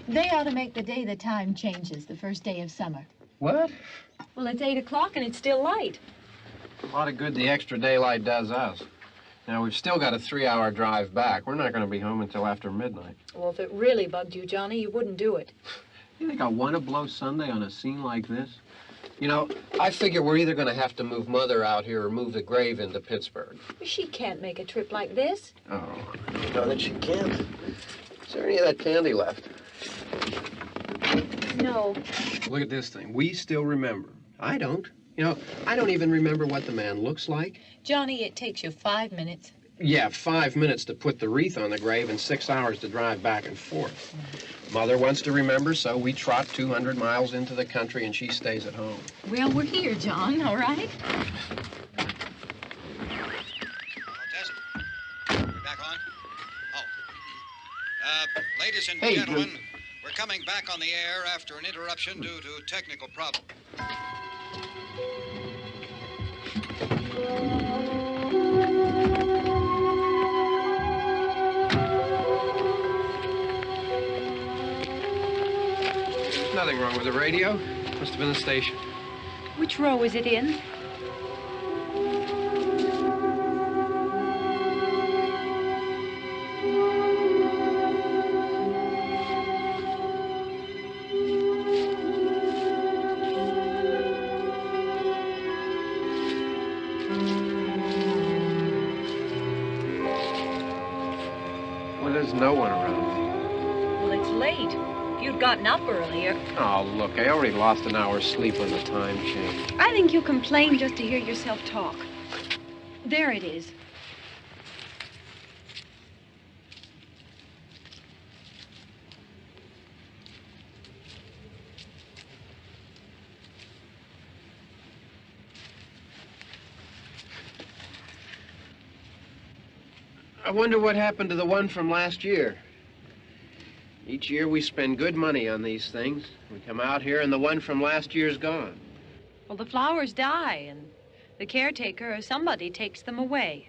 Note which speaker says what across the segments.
Speaker 1: They ought to make the day the time changes, the first day of summer.
Speaker 2: What?
Speaker 3: Well, it's 8 o'clock and it's still light.
Speaker 2: A lot of good the extra daylight does us. Now, we've still got a 3-hour drive back. We're not going to be home until after midnight.
Speaker 3: Well, if it really bugged you, Johnny, you wouldn't do it.
Speaker 2: You think I want to blow Sunday on a scene like this? You know, I figure we're either going to have to move Mother out here or move the grave into Pittsburgh.
Speaker 3: She can't make a trip like this.
Speaker 2: Oh, you know that she can't. Is there any of that candy left?
Speaker 3: No.
Speaker 2: Look at this thing. We still remember. I don't. You know, I don't even remember what the man looks like.
Speaker 1: Johnny, it takes you 5 minutes.
Speaker 2: Yeah, 5 minutes to put the wreath on the grave and 6 hours to drive back and forth. Mother wants to remember, so we trot 200 miles into the country and she stays at home.
Speaker 1: Well, we're here, John, all right?
Speaker 4: Tess, we back on? Oh. Ladies and gentlemen, we're coming back on the air after an interruption due to technical problem.
Speaker 2: Nothing wrong with the radio. Must have been the station.
Speaker 3: Which row is it in?
Speaker 2: Well, there's no one around.
Speaker 3: Well, it's late. If you'd gotten up earlier.
Speaker 2: Oh, look, I already lost an hour's sleep when the time changed.
Speaker 3: I think you complain just to hear yourself talk. There it is.
Speaker 2: I wonder what happened to the one from last year. Each year we spend good money on these things. We come out here and the one from last year's gone.
Speaker 3: Well, the flowers die, and the caretaker or somebody takes them away.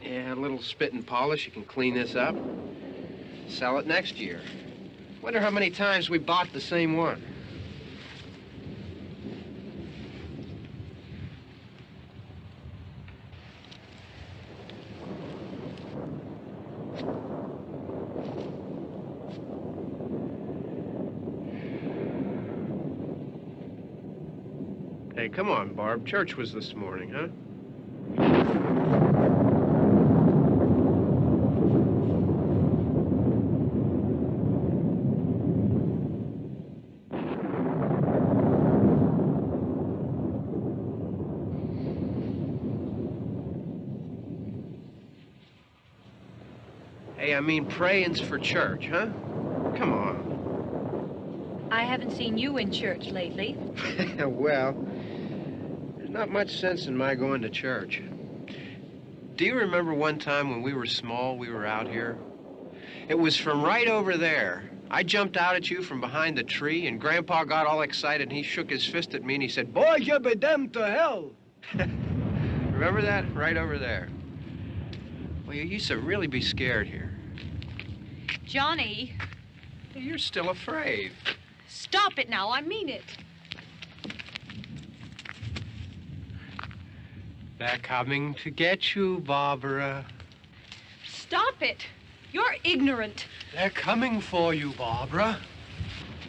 Speaker 2: Yeah, a little spit and polish, you can clean this up. Sell it next year. Wonder how many times we bought the same one. Hey, come on, Barb. Church was this morning, huh? Hey, I mean praying's for church, huh? Come on.
Speaker 3: I haven't seen you in church lately.
Speaker 2: Well, there's not much sense in my going to church. Do you remember one time when we were small, we were out here? It was from right over there. I jumped out at you from behind the tree, and Grandpa got all excited, and he shook his fist at me, and he said, "Boy, you be damned to hell." Remember that? Right over there. Well, you used to really be scared here.
Speaker 3: Johnny,
Speaker 2: You're still afraid.
Speaker 3: stop it now. I mean it.
Speaker 2: They're coming to get you, Barbara.
Speaker 3: Stop it. You're ignorant.
Speaker 2: They're coming for you, Barbara.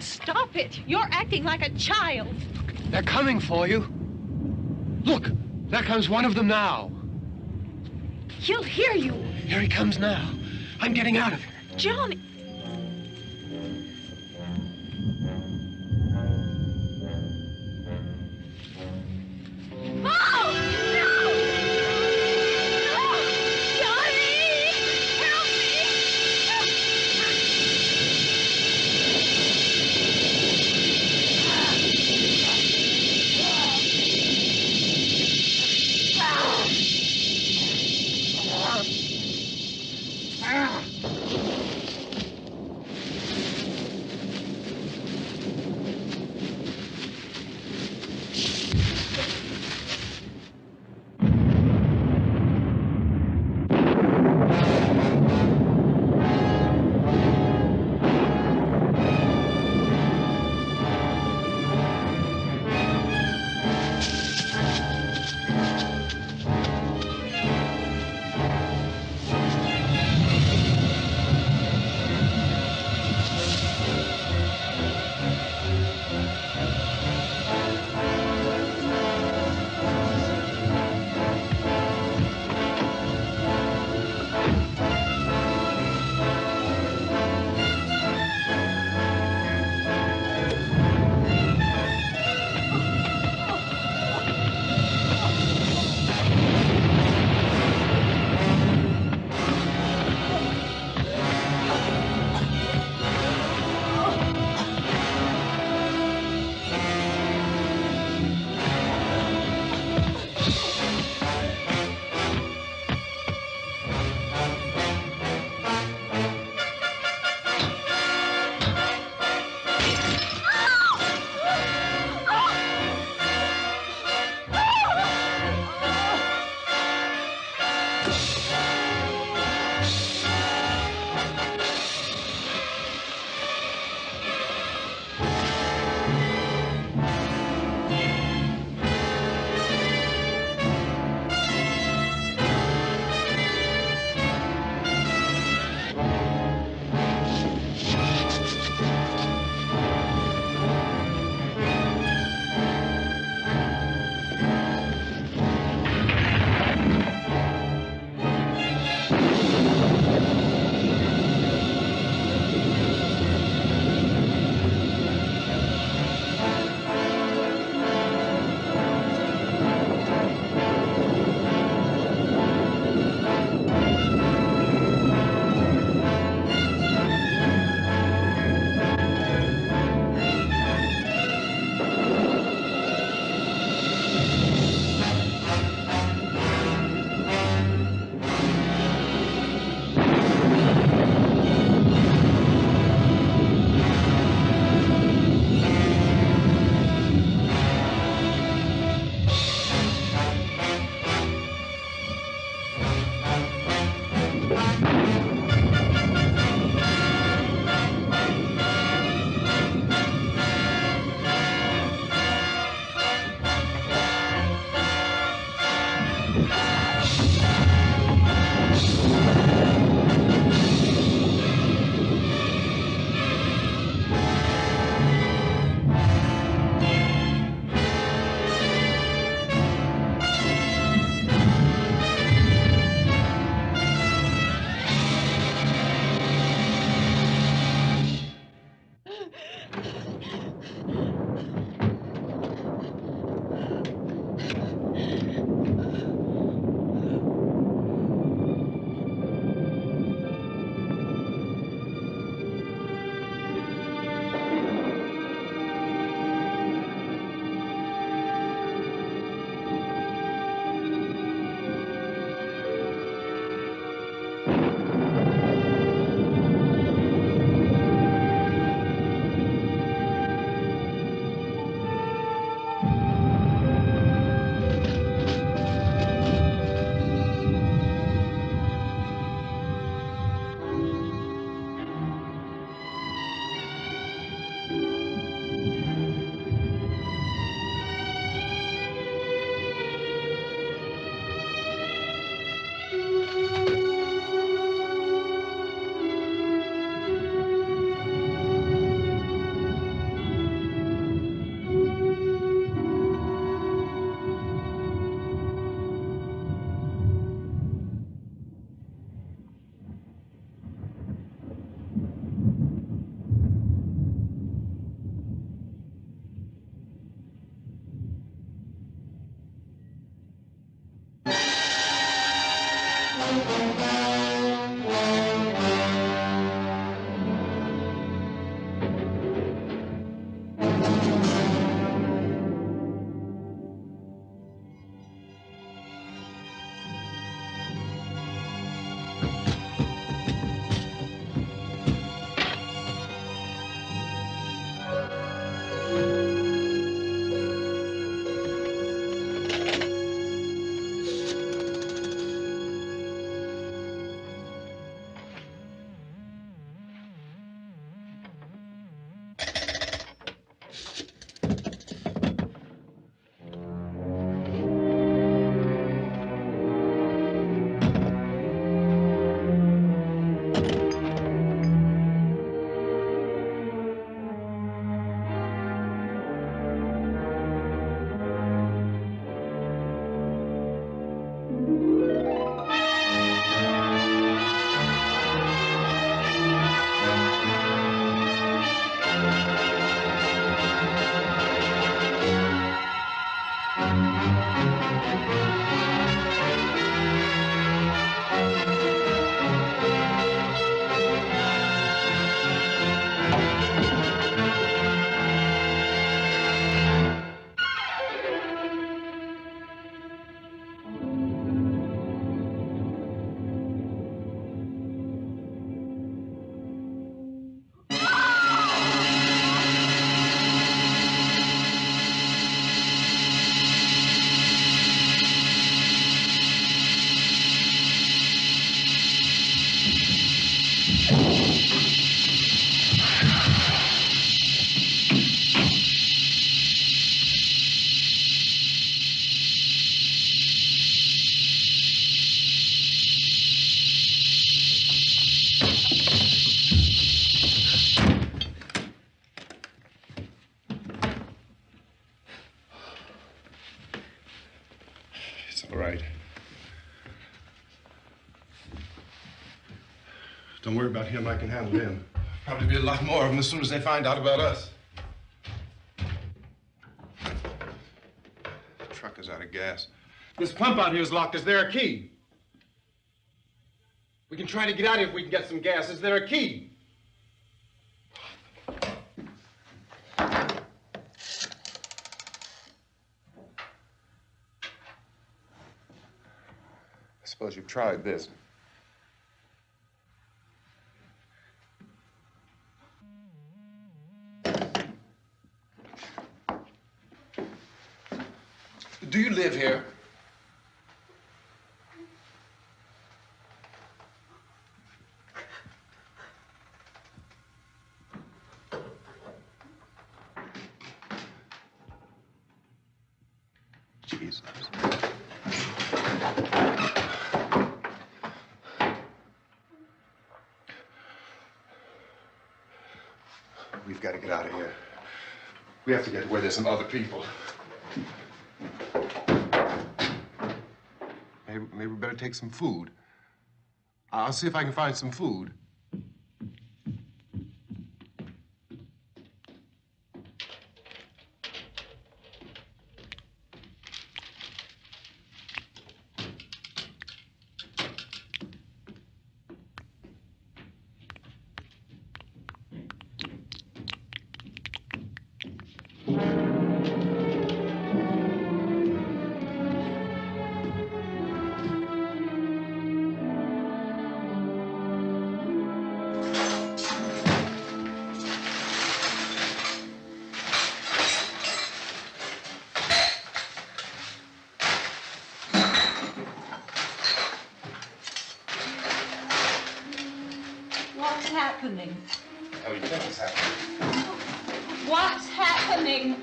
Speaker 3: Stop it. You're acting like a child.
Speaker 2: They're coming for you. Look, there comes one of them now.
Speaker 3: He'll hear you.
Speaker 2: Here he comes now. I'm getting out of here.
Speaker 3: Johnny. Oh! No! No! Johnny! Help me!
Speaker 5: All right. Don't worry about him. I can handle him. Probably be a lot more of them as soon as they find out about us. The truck is out of gas. This pump out here is locked. Is there a key? We can try to get out here if we can get some gas. Is there a key? I suppose you've tried this. Do you live here? Jesus. We've got to get out of here. We have to get where there's some other people. Maybe we better take some food. I'll see if I can find some food.
Speaker 3: What's happening?
Speaker 5: How do you think it's happening?
Speaker 3: What's happening?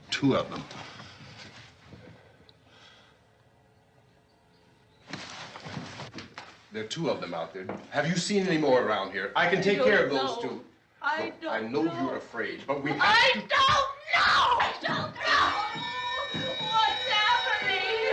Speaker 5: Two of them. There are two of them out there. Have you seen any more around here? I can take care of those two.
Speaker 3: I
Speaker 5: Look, I know you're afraid, but we have
Speaker 3: I
Speaker 5: to...
Speaker 3: don't know! I don't know! What's happening?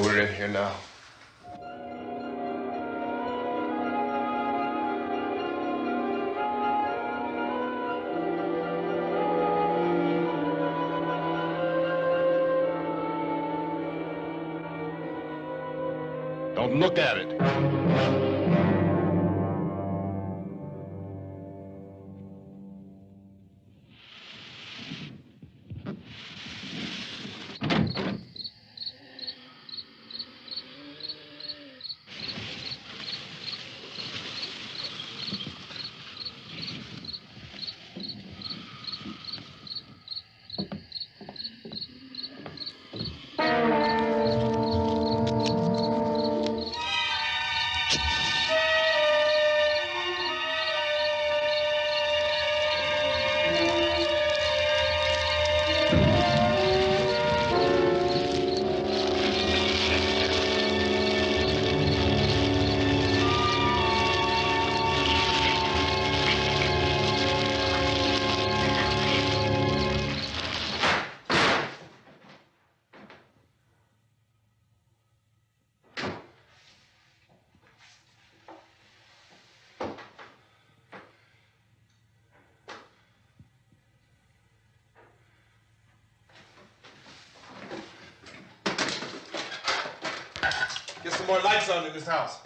Speaker 5: we're in here now. Don't look at it. Get some more lights on in this house.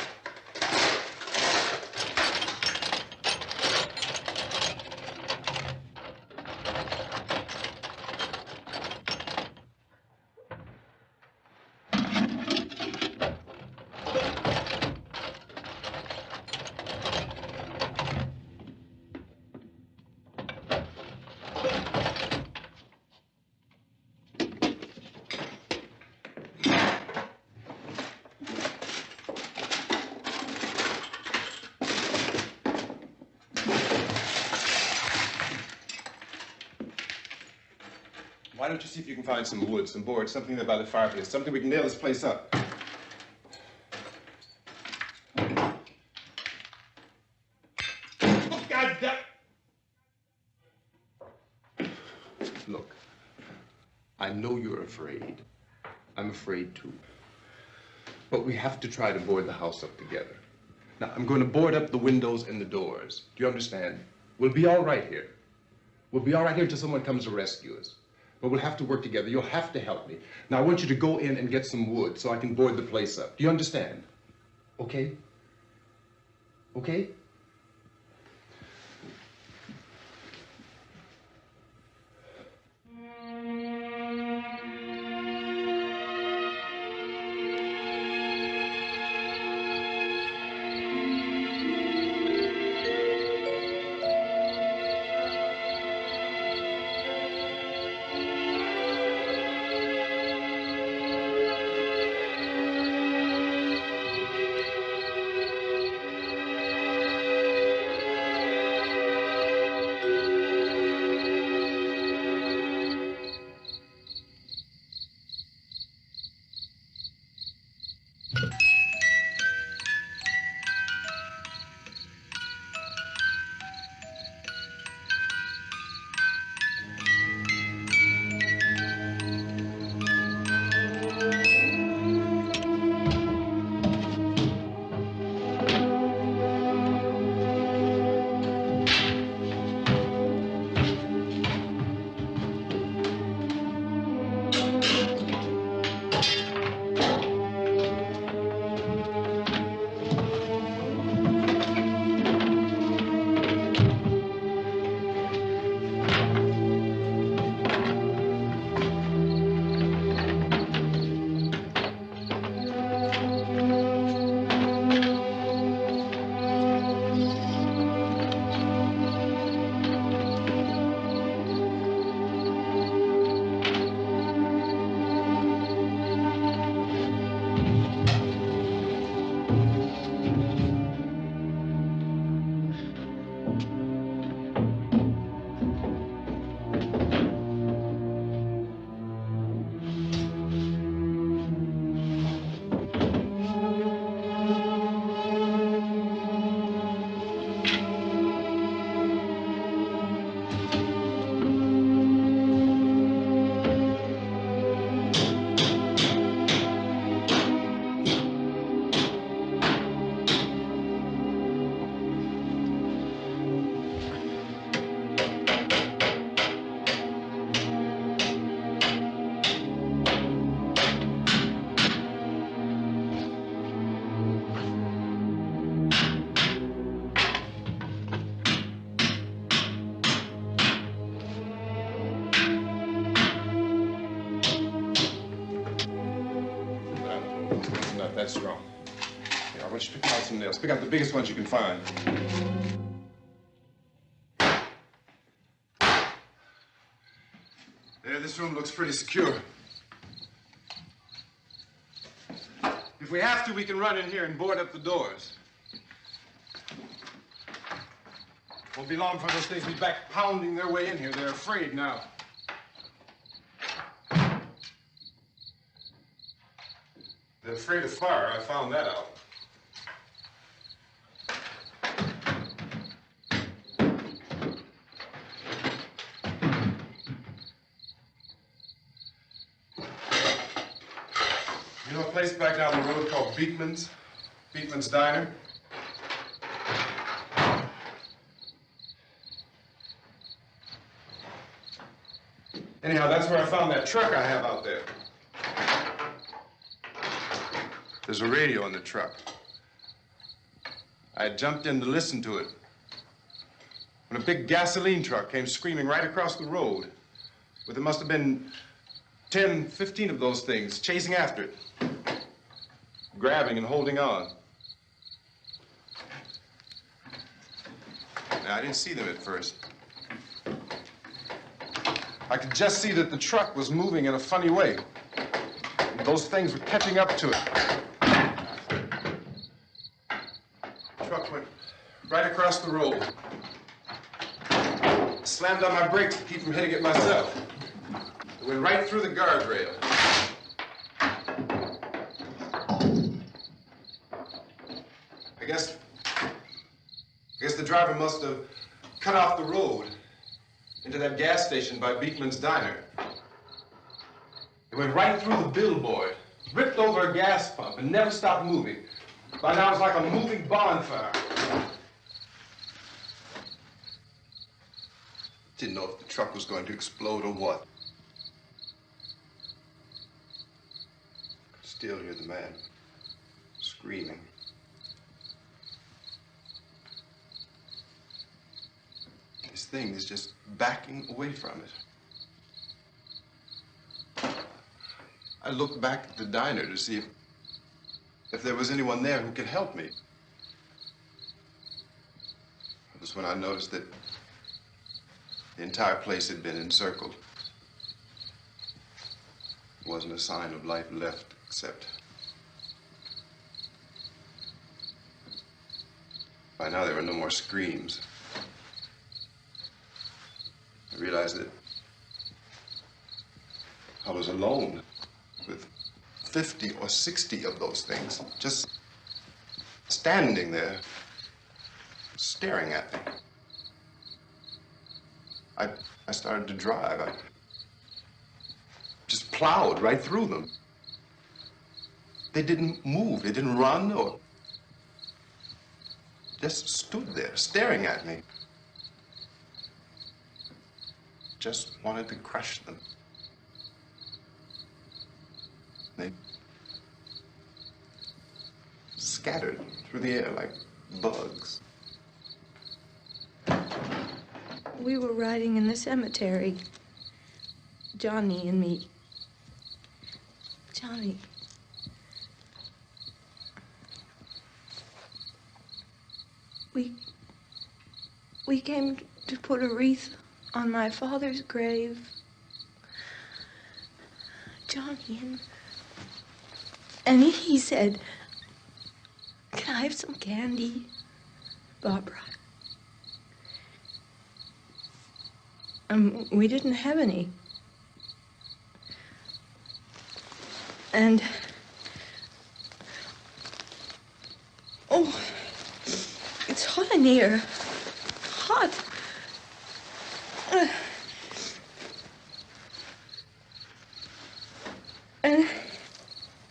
Speaker 5: Why don't you see if you can find some wood, some board, something there by the fireplace, something we can nail this place up. Oh, God damn. Look, I know you're afraid. I'm afraid too. But we have to try to board the house up together. Now, I'm going to board up the windows and the doors. Do you understand? We'll be all right here. We'll be all right here until someone comes to rescue us. But we'll have to work together. You'll have to help me. Now, I want you to go in and get some wood so I can board the place up. Do you understand? Okay? Okay? that's wrong. Here, I want you to pick out some nails. Pick out the biggest ones you can find. There, this room looks pretty secure. If we have to, we can run in here and board up the doors. Won't be long for those things to be back pounding their way in here. They're afraid now. They're afraid of fire. I found that out. You know a place back down the road called Beekman's? Beekman's Diner? Anyhow, that's where I found that truck I have out there. There's a radio in the truck. I jumped in to listen to it when a big gasoline truck came screaming right across the road. Well, there must have been 10, 15 of those things chasing after it, grabbing and holding on. Now, I didn't see them at first. I could just see that the truck was moving in a funny way. Those things were catching up to it. The truck went right across the road. Slammed on my brakes to keep from hitting it myself. It went right through the guardrail. I guess the driver must have cut off the road into that gas station by Beekman's Diner. It went right through the billboard, ripped over a gas pump, and never stopped moving. By now, it's like a moving bonfire. Didn't know if the truck was going to explode or what. Could still hear the man screaming. This thing is just backing away from it. I looked back at the diner to see if there was anyone there who could help me. It was when I noticed that the entire place had been encircled. There wasn't a sign of life left except by now there were no more screams. I realized that I was alone with 50 or 60 of those things, just standing there, staring at me. I started to drive. I just plowed right through them. They didn't move, they didn't run or just stood there, staring at me. Just wanted to crush them. They scattered through the air like bugs.
Speaker 6: We were riding in the cemetery, Johnny and me. Johnny. We came to put a wreath on my father's grave. Johnny, and he said, "Can I have some candy, Barbara?" We didn't have any. And, oh, it's hot in here. Hot.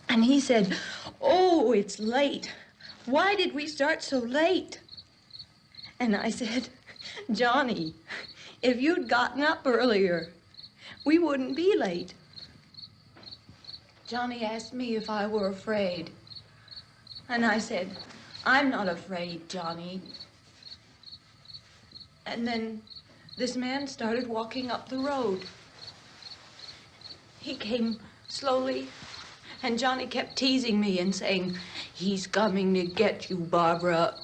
Speaker 6: And he said, "Oh, it's late. Why did we start so late?" And I said, "Johnny, if you'd gotten up earlier, we wouldn't be late." Johnny asked me if I were afraid. And I said, "I'm not afraid, Johnny." And then this man started walking up the road. He came slowly And Johnny kept teasing me and saying, "He's coming to get you, Barbara."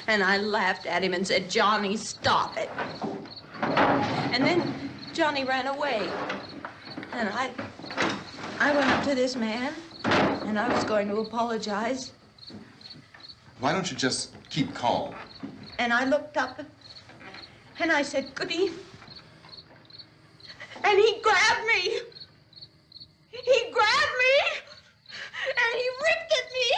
Speaker 6: And I laughed at him and said, "Johnny, stop it." And then Johnny ran away. And I went up to this man, and I was going to apologize.
Speaker 5: Why don't you just keep calm?
Speaker 6: And I looked up, and I said, "Good evening." And he grabbed me. He grabbed me, and he ripped at me.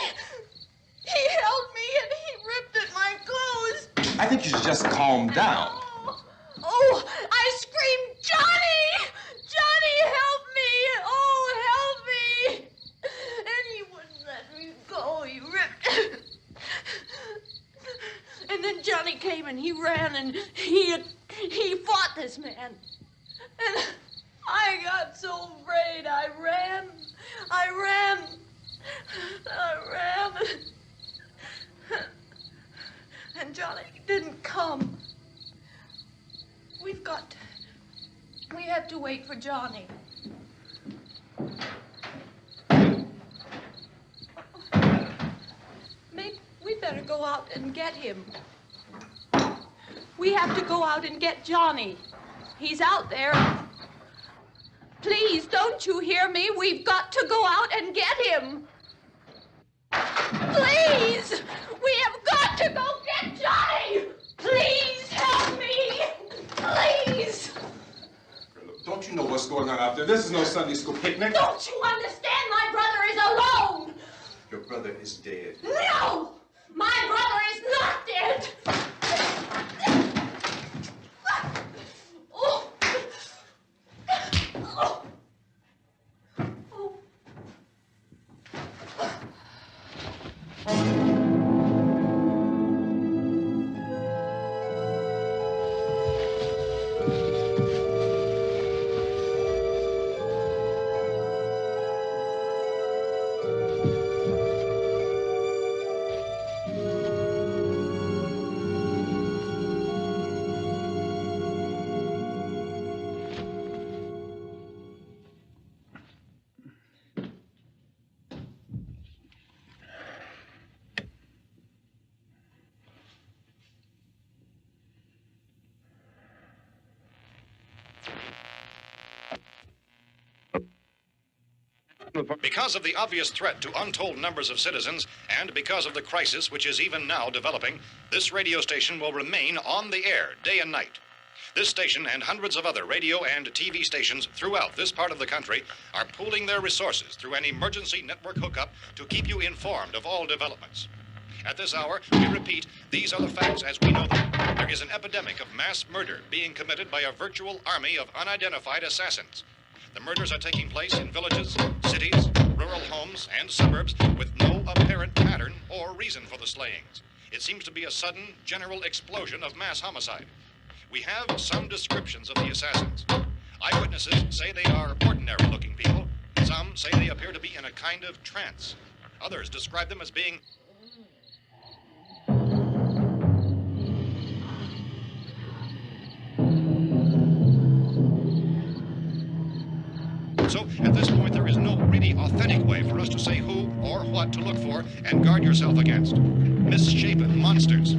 Speaker 6: He held me, and he ripped at my clothes.
Speaker 5: I think you should just calm down.
Speaker 6: Oh, I screamed, "Johnny! Johnny, help me! Oh, help me!" And he wouldn't let me go. He ripped. And then Johnny came and he ran and he fought this man. And I got so afraid. I ran. And Johnny didn't come. We have to wait for Johnny. Maybe we better go out and get him. We have to go out and get Johnny. He's out there. Please, don't you hear me? We've got to go out and get him. Please! We have got to go get Johnny! Please help me! Please!
Speaker 5: Don't you know what's going on out there? This is no Sunday school picnic.
Speaker 6: Don't you understand? My brother is alone!
Speaker 5: Your brother is dead.
Speaker 6: No! My brother is not dead! Oh. Oh.
Speaker 4: Because of the obvious threat to untold numbers of citizens, and because of the crisis which is even now developing, this radio station will remain on the air day and night. This station and hundreds of other radio and TV stations throughout this part of the country are pooling their resources through an emergency network hookup to keep you informed of all developments. At this hour, we repeat, these are the facts as we know them. There is an epidemic of mass murder being committed by a virtual army of unidentified assassins. The murders are taking place in villages, cities, rural homes, and suburbs with no apparent pattern or reason for the slayings. It seems to be a sudden, general explosion of mass homicide. We have some descriptions of the assassins. Eyewitnesses say they are ordinary-looking people. Some say they appear to be in a kind of trance. Others describe them as being So, at this point, there is no really authentic way for us to say who or what to look for and guard yourself against. Misshapen monsters.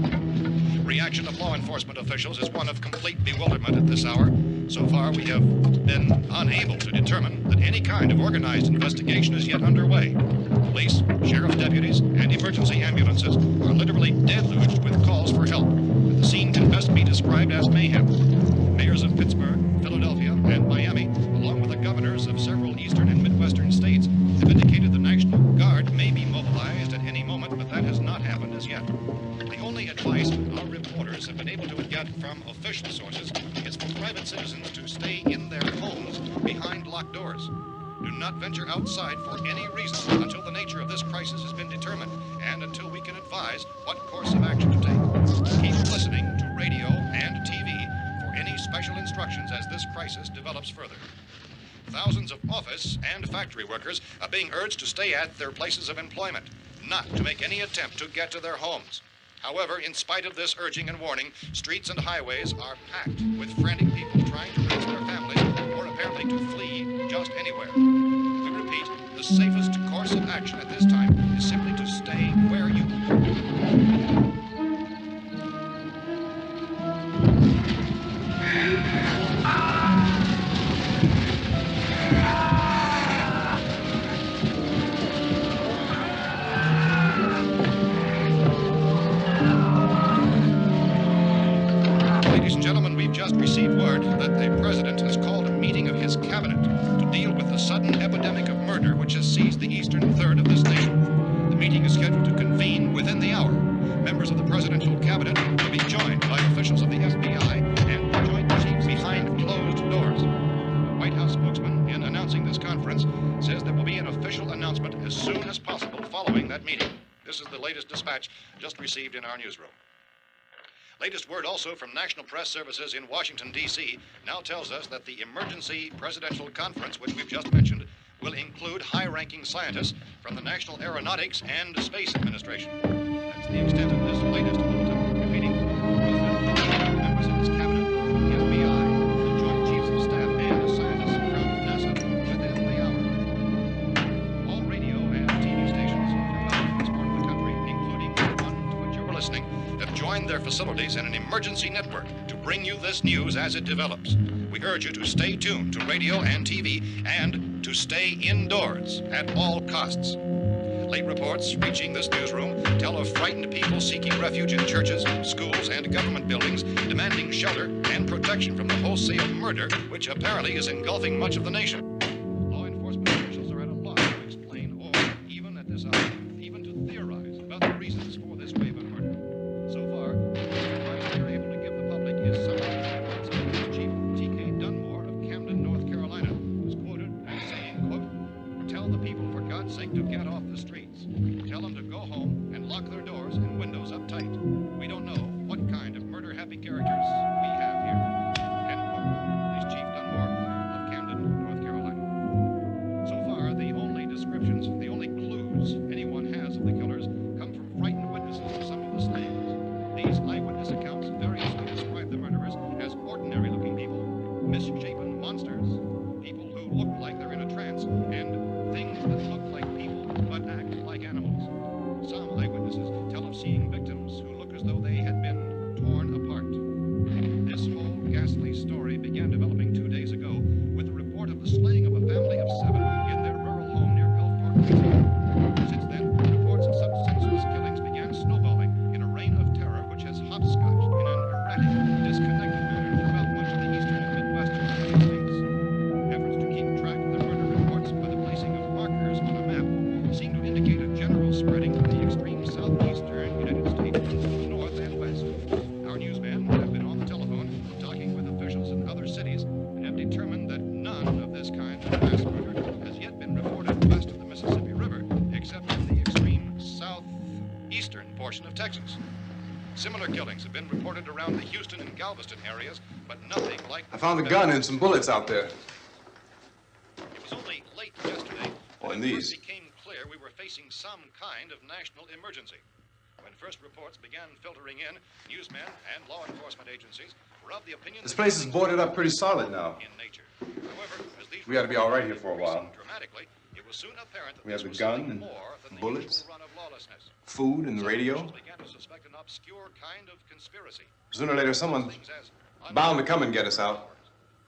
Speaker 4: Reaction of law enforcement officials is one of complete bewilderment at this hour. So far, we have been unable to determine that any kind of organized investigation is yet underway. Police, sheriff's deputies, and emergency ambulances are literally deluged with calls for help. The scene can best be described as mayhem. Mayors of Pittsburgh, Philadelphia, and Miami, along with the governors of several eastern and midwestern states, have indicated the National Guard may be mobilized at any moment, but that has not happened as yet. The only advice our reporters have been able to get from official sources is for private citizens to stay in their homes behind locked doors. Do not venture outside for any reason until the nature of this crisis has been determined and until we can advise what course of action to take. Keep listening to radio and TV for any special instructions as this crisis develops further. Thousands of office and factory workers are being urged to stay at their places of employment, not to make any attempt to get to their homes. However, in spite of this urging and warning, streets and highways are packed with frantic people trying to reach their families or apparently to flee just anywhere. We repeat, the safest course of action at this time is simply to stay where you Ladies and gentlemen, we've just received word that the President has called a meeting of his cabinet to deal with the sudden epidemic of murder which has seized the eastern third of this nation. The meeting is scheduled to convene within the hour. Members of the presidential cabinet will be joined by officials of the FBI and joint chiefs behind closed doors. The White House spokesman, in announcing this conference, says there will be an official announcement as soon as possible following that meeting. This is the latest dispatch just received in our newsroom. Latest word also from National Press Services in Washington, D.C. now tells us that the emergency presidential conference, which we've just mentioned, will include high-ranking scientists from the National Aeronautics and Space Administration. That's the extent of this latest bulletin. Repeating, members of his cabinet, the FBI, the Joint Chiefs of Staff, and scientists from NASA within the hour. All radio and TV stations throughout this part of the country, including the one to which you were listening, have joined their facilities in an emergency network to bring you this news as it develops. We urge you to stay tuned to radio and TV and to stay indoors at all costs. Late reports reaching this newsroom tell of frightened people seeking refuge in churches, schools, and government buildings, demanding shelter and protection from the wholesale murder which apparently is engulfing much of the nation. Law enforcement officials are at a loss to explain or, even at this hour, even to theorize about the reasons for this wave of murder. So far, the advice we are able to give the public is summary. Police Chief T.K. Dunmore of Camden, North Carolina, was quoted as saying, quote, "Tell the people, for God's sake, to get off the streets. Tell them to go home and lock their doors and windows up tight. We don't know what kind of murder-happy characters we have here." End quote. Police Chief Dunmore of Camden, North Carolina. So far, the only descriptions, the only clues anyone has of the killers come from frightened witnesses of some of the slayings. These eyewitness accounts variously describe the murderers as ordinary-looking people, misshapen monsters, people who look like they're in a trance, and things that look like people but act like animals. Some eyewitnesses tell of seeing victims who look as though they had been torn apart. This whole ghastly story began developing 2 days ago with the report of the slaying of a family of 7 in their rural home near Gulfport, Louisiana. Since then, reports of such senseless killings began snowballing in a reign of terror which has hopscotched in an erratic, disconnected manner throughout much of the eastern and midwestern United States. Efforts to keep track of the murder reports by the placing of markers on a map seem to indicate a general spreading of the extreme southeastern United States to the north and west. Our newsmen have been on the telephone talking with officials in other cities and have determined that none of this kind of mass murder has yet been reported west of the Mississippi River, except in the extreme southeastern portion of Texas. Similar killings have been reported around the Houston and Galveston areas, but nothing like...
Speaker 5: I found a gun and some bullets out there.
Speaker 4: It was only late yesterday
Speaker 5: Oh,
Speaker 4: that
Speaker 5: and
Speaker 4: it first
Speaker 5: these.
Speaker 4: became clear we were facing some kind of national emergency. When first reports began filtering in, newsmen and law enforcement agencies were of the opinion
Speaker 5: This
Speaker 4: that
Speaker 5: place is
Speaker 4: things
Speaker 5: boarded up
Speaker 4: were
Speaker 5: pretty solid now.
Speaker 4: in nature. However, as these
Speaker 5: We ought to be all right here for a
Speaker 4: reports
Speaker 5: while.
Speaker 4: increased dramatically, it was soon apparent that
Speaker 5: We have
Speaker 4: this
Speaker 5: the
Speaker 4: was
Speaker 5: gun
Speaker 4: something
Speaker 5: and
Speaker 4: more than the
Speaker 5: bullets,
Speaker 4: usual run of lawlessness.
Speaker 5: food and the
Speaker 4: Some
Speaker 5: radio.
Speaker 4: officials began to suspect an obscure kind of conspiracy.
Speaker 5: Sooner or later, someone's
Speaker 4: Things as
Speaker 5: bound to come and get us out.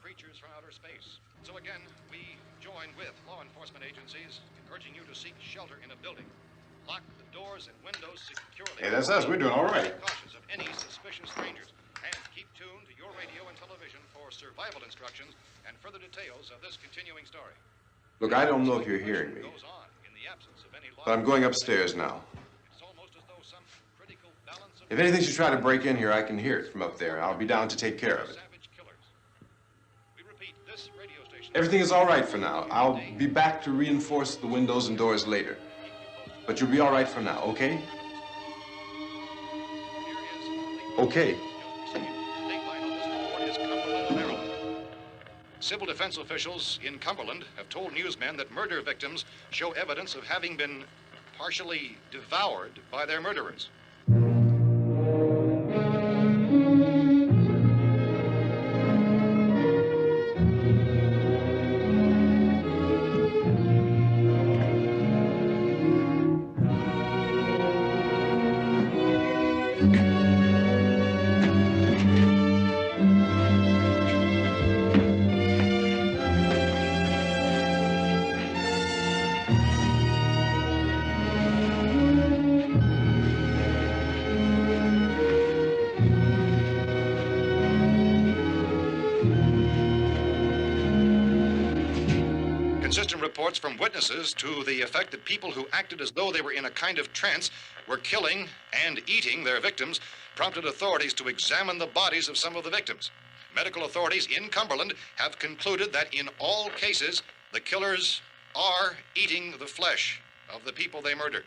Speaker 4: creatures from outer space. So again, we join with law enforcement agencies in urging you to seek shelter in a building. Lock the doors and windows securely.
Speaker 5: Hey, that's us. We're doing all right.
Speaker 4: Be cautious of any suspicious strangers. And keep tuned to your radio and television for survival instructions and further details of this continuing story.
Speaker 5: Look, I don't know if you're hearing me,
Speaker 4: Goes on in the absence of any law.
Speaker 5: but I'm going upstairs now.
Speaker 4: It's almost as though some critical balance of
Speaker 5: If anything should try to break in here, I can hear it from up there. I'll be down to take care of it.
Speaker 4: savage killers. We repeat, this radio station.
Speaker 5: Everything is all right for now. I'll be back to reinforce the windows and doors later. But you'll be all right for now, okay? Okay.
Speaker 4: Civil defense officials in Cumberland have told newsmen that murder victims show evidence of having been partially devoured by their murderers. Inconsistent reports from witnesses to the effect that people who acted as though they were in a kind of trance were killing and eating their victims prompted authorities to examine the bodies of some of the victims. Medical authorities in Cumberland have concluded that in all cases, the killers are eating the flesh of the people they murdered.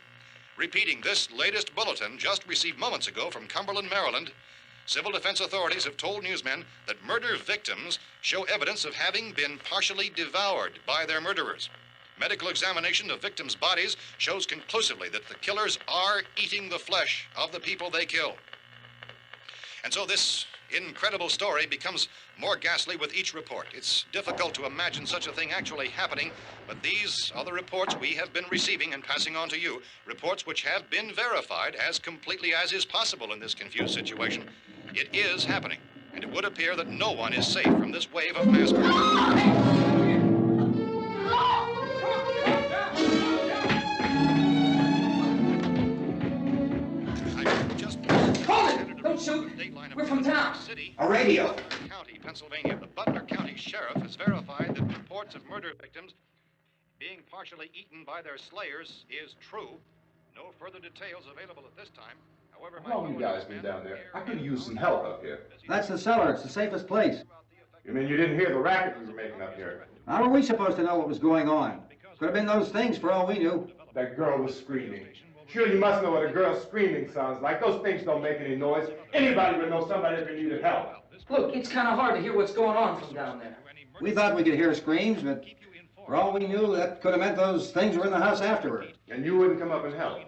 Speaker 4: Repeating this latest bulletin just received moments ago from Cumberland, Maryland, civil defense authorities have told newsmen that murder victims show evidence of having been partially devoured by their murderers. Medical examination of victims' bodies shows conclusively that the killers are eating the flesh of the people they kill. And so this incredible story becomes more ghastly with each report. It's difficult to imagine such a thing actually happening, but these are the reports we have been receiving and passing on to you, reports which have been verified as completely as is possible in this confused situation. It is happening, and it would appear that no one is safe from this wave of mass murder.
Speaker 7: Don't shoot. We're from town.
Speaker 4: A
Speaker 7: radio.
Speaker 4: County, Pennsylvania. The Butler County Sheriff has verified that reports of murder victims being partially eaten by their slayers is true. No further details available at this time. However,
Speaker 5: How long you guys been down there? I could use some help up here.
Speaker 8: That's the cellar. It's the safest place.
Speaker 5: You mean you didn't hear the racket we were making up here?
Speaker 8: How were we supposed to know what was going on? Could have been those things for all we knew.
Speaker 5: That girl was screaming. Sure, you must know what a girl screaming sounds like. Those things don't make any noise. Anybody would know somebody ever needed help.
Speaker 7: Look, it's kind of hard to hear what's going on from down there.
Speaker 8: We thought we could hear screams, but for all we knew, that could have meant those things were in the house afterward.
Speaker 5: And you wouldn't come up and help?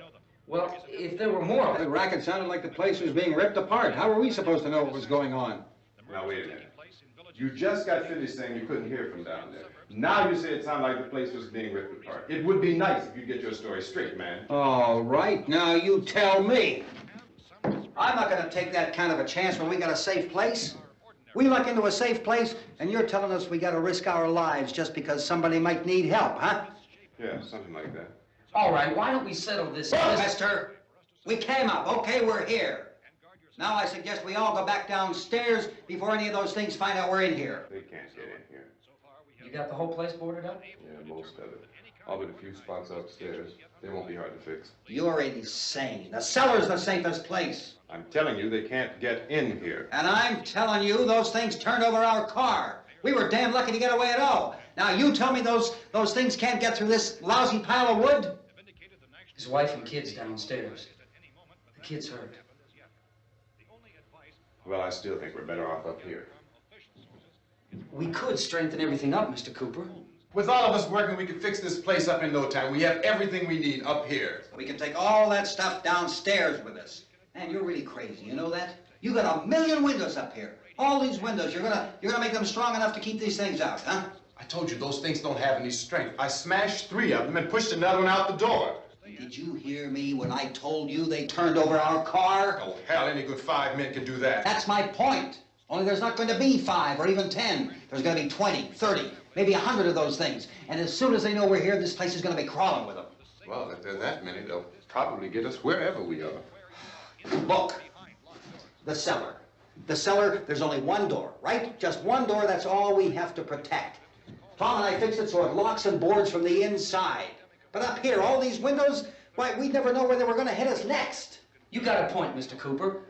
Speaker 7: Well, if there were more of
Speaker 8: The
Speaker 7: it.
Speaker 8: racket sounded like the place was being ripped apart. How were we supposed to know what was going on?
Speaker 5: Now, wait a minute. You just got finished saying you couldn't hear from down there. Now you say it sounded like the place was being ripped apart. It would be nice if you'd get your story straight, man.
Speaker 8: All right, now you tell me. I'm not going to take that kind of a chance when we got a safe place. We luck into a safe place, and you're telling us we got to risk our lives just because somebody might need help, huh?
Speaker 5: Yeah, something like that.
Speaker 7: All right, why don't we settle this?
Speaker 8: Mister, we came up. Okay, we're here. Now I suggest we all go back downstairs before any of those things find out we're in here.
Speaker 5: They can't get in here.
Speaker 7: You got the whole place boarded up?
Speaker 5: Yeah, most of it. All but a few spots upstairs. They won't be hard to fix.
Speaker 8: You're insane. The cellar's the safest place.
Speaker 5: I'm telling you, they can't get in here.
Speaker 8: And I'm telling you, those things turned over our car. We were damn lucky to get away at all. Now you tell me those things can't get through this lousy pile of wood?
Speaker 7: His wife and kids downstairs. The kid's hurt.
Speaker 5: Well, I still think we're better off up here.
Speaker 7: We could strengthen everything up, Mr. Cooper.
Speaker 5: With all of us working, we could fix this place up in no time. We have everything we need up here.
Speaker 8: We can take all that stuff downstairs with us. Man, you're really crazy, you know that? You got 1,000,000 windows up here. All these windows, you're gonna make them strong enough to keep these things out, huh?
Speaker 5: I told you those things don't have any strength. I smashed 3 of them and pushed another one out the door.
Speaker 8: Did you hear me when I told you they turned over our car?
Speaker 5: Oh, hell, any good 5 men can do that.
Speaker 8: That's my point. Only there's not going to be 5 or even 10. There's going to be 20, 30, maybe 100 of those things. And as soon as they know we're here, this place is going to be crawling with them.
Speaker 5: Well, if there are that many, they'll probably get us wherever we are.
Speaker 8: Look, the cellar. The cellar, there's only one door, right? Just one door, that's all we have to protect. Tom and I fixed it so it locks and boards from the inside. But up here, all these windows, why, we'd never know where they were going to hit us next.
Speaker 7: You got a point, Mr. Cooper.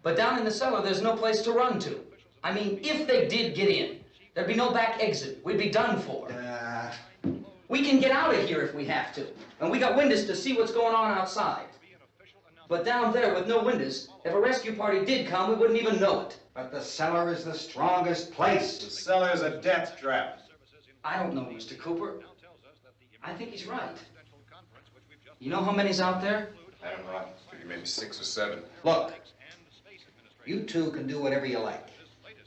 Speaker 7: But down in the cellar, there's no place to run to. I mean, if they did get in, there'd be no back exit. We'd be done for. We can get out of here if we have to. And we got windows to see what's going on outside. But down there with no windows, if a rescue party did come, we wouldn't even know it.
Speaker 8: But the cellar is the strongest place.
Speaker 5: The cellar's a death trap.
Speaker 7: I don't know, Mr. Cooper. I think he's right. You know how many's out there?
Speaker 5: I don't know. Maybe 6 or 7.
Speaker 8: Look, you two can do whatever you like.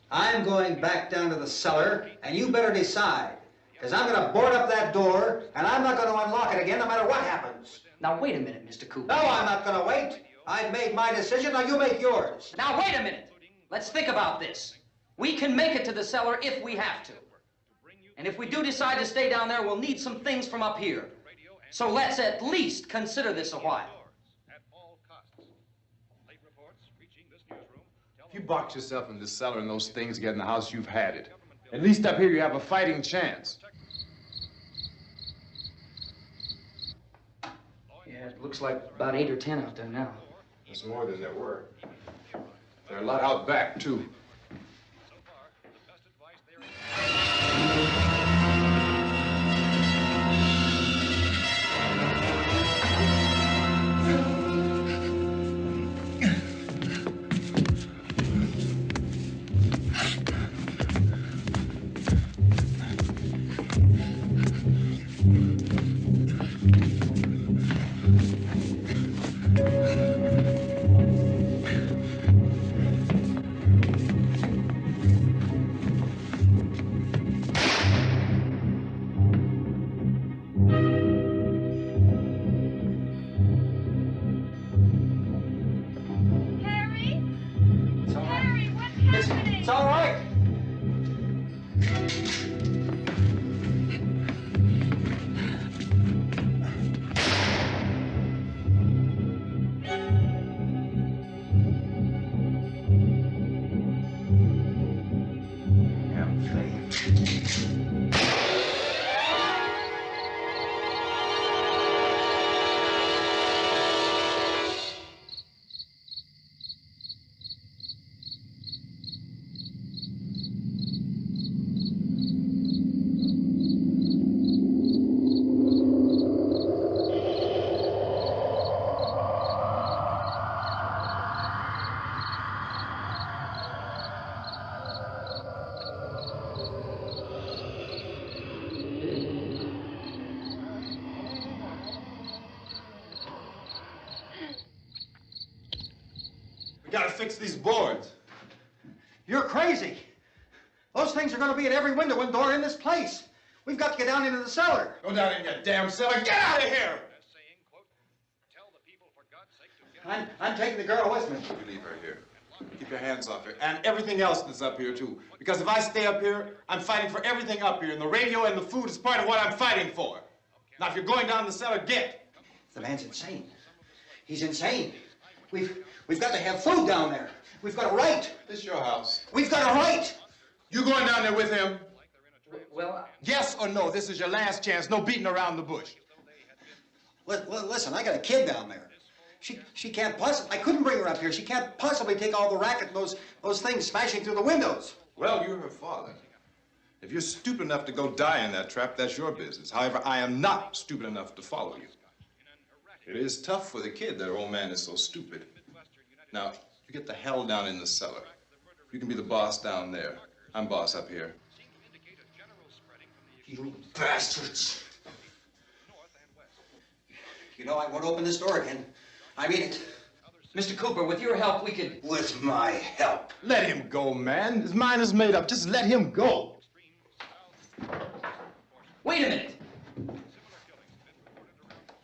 Speaker 8: I'm going back down to the cellar, and you better decide. Because I'm going to board up that door, and I'm not going to unlock it again no matter what happens.
Speaker 7: Now, wait a minute, Mr. Cooper.
Speaker 8: No, I'm not going to wait. I've made my decision, now you make yours.
Speaker 7: Now, wait a minute. Let's think about this. We can make it to the cellar if we have to. And if we do decide to stay down there, we'll need some things from up here. So let's at least consider this a while.
Speaker 5: If you box yourself in this cellar and those things get in the house, you've had it. At least up here you have a fighting chance.
Speaker 7: Looks like about 8 or 10 out there now.
Speaker 5: There's more than there were. There are a lot out back, too.
Speaker 8: It's all right.
Speaker 5: We gotta fix these boards.
Speaker 8: You're crazy. Those things are going to be at every window and door in this place. We've got to get down into the cellar.
Speaker 5: Go down in your damn cellar. Get out of here!
Speaker 8: I'm taking the girl with me.
Speaker 5: You leave her here. Keep your hands off her. And everything else that's up here, too. Because if I stay up here, I'm fighting for everything up here. And the radio and the food is part of what I'm fighting for. Now, if you're going down the cellar, get.
Speaker 8: The man's insane. He's insane. We've got to have food down there. We've got a right.
Speaker 5: This is your house.
Speaker 8: We've got a right.
Speaker 5: You going down there with him?
Speaker 7: Well,
Speaker 5: Yes or no? This is your last chance. No beating around the bush.
Speaker 8: Listen, I got a kid down there. She can't possibly, I couldn't bring her up here. She can't possibly take all the racket and those things smashing through the windows.
Speaker 5: Well, you're her father. If you're stupid enough to go die in that trap, that's your business. However, I am not stupid enough to follow you. It is tough for the kid that her old man is so stupid. Now, you get the hell down in the cellar. You can be the boss down there. I'm boss up here.
Speaker 8: You bastards. You know, I won't open this door again. I mean it.
Speaker 7: Mr. Cooper, with your help, we could...
Speaker 8: With my help.
Speaker 5: Let him go, man. His mind is made up. Just let him go.
Speaker 7: Wait a minute.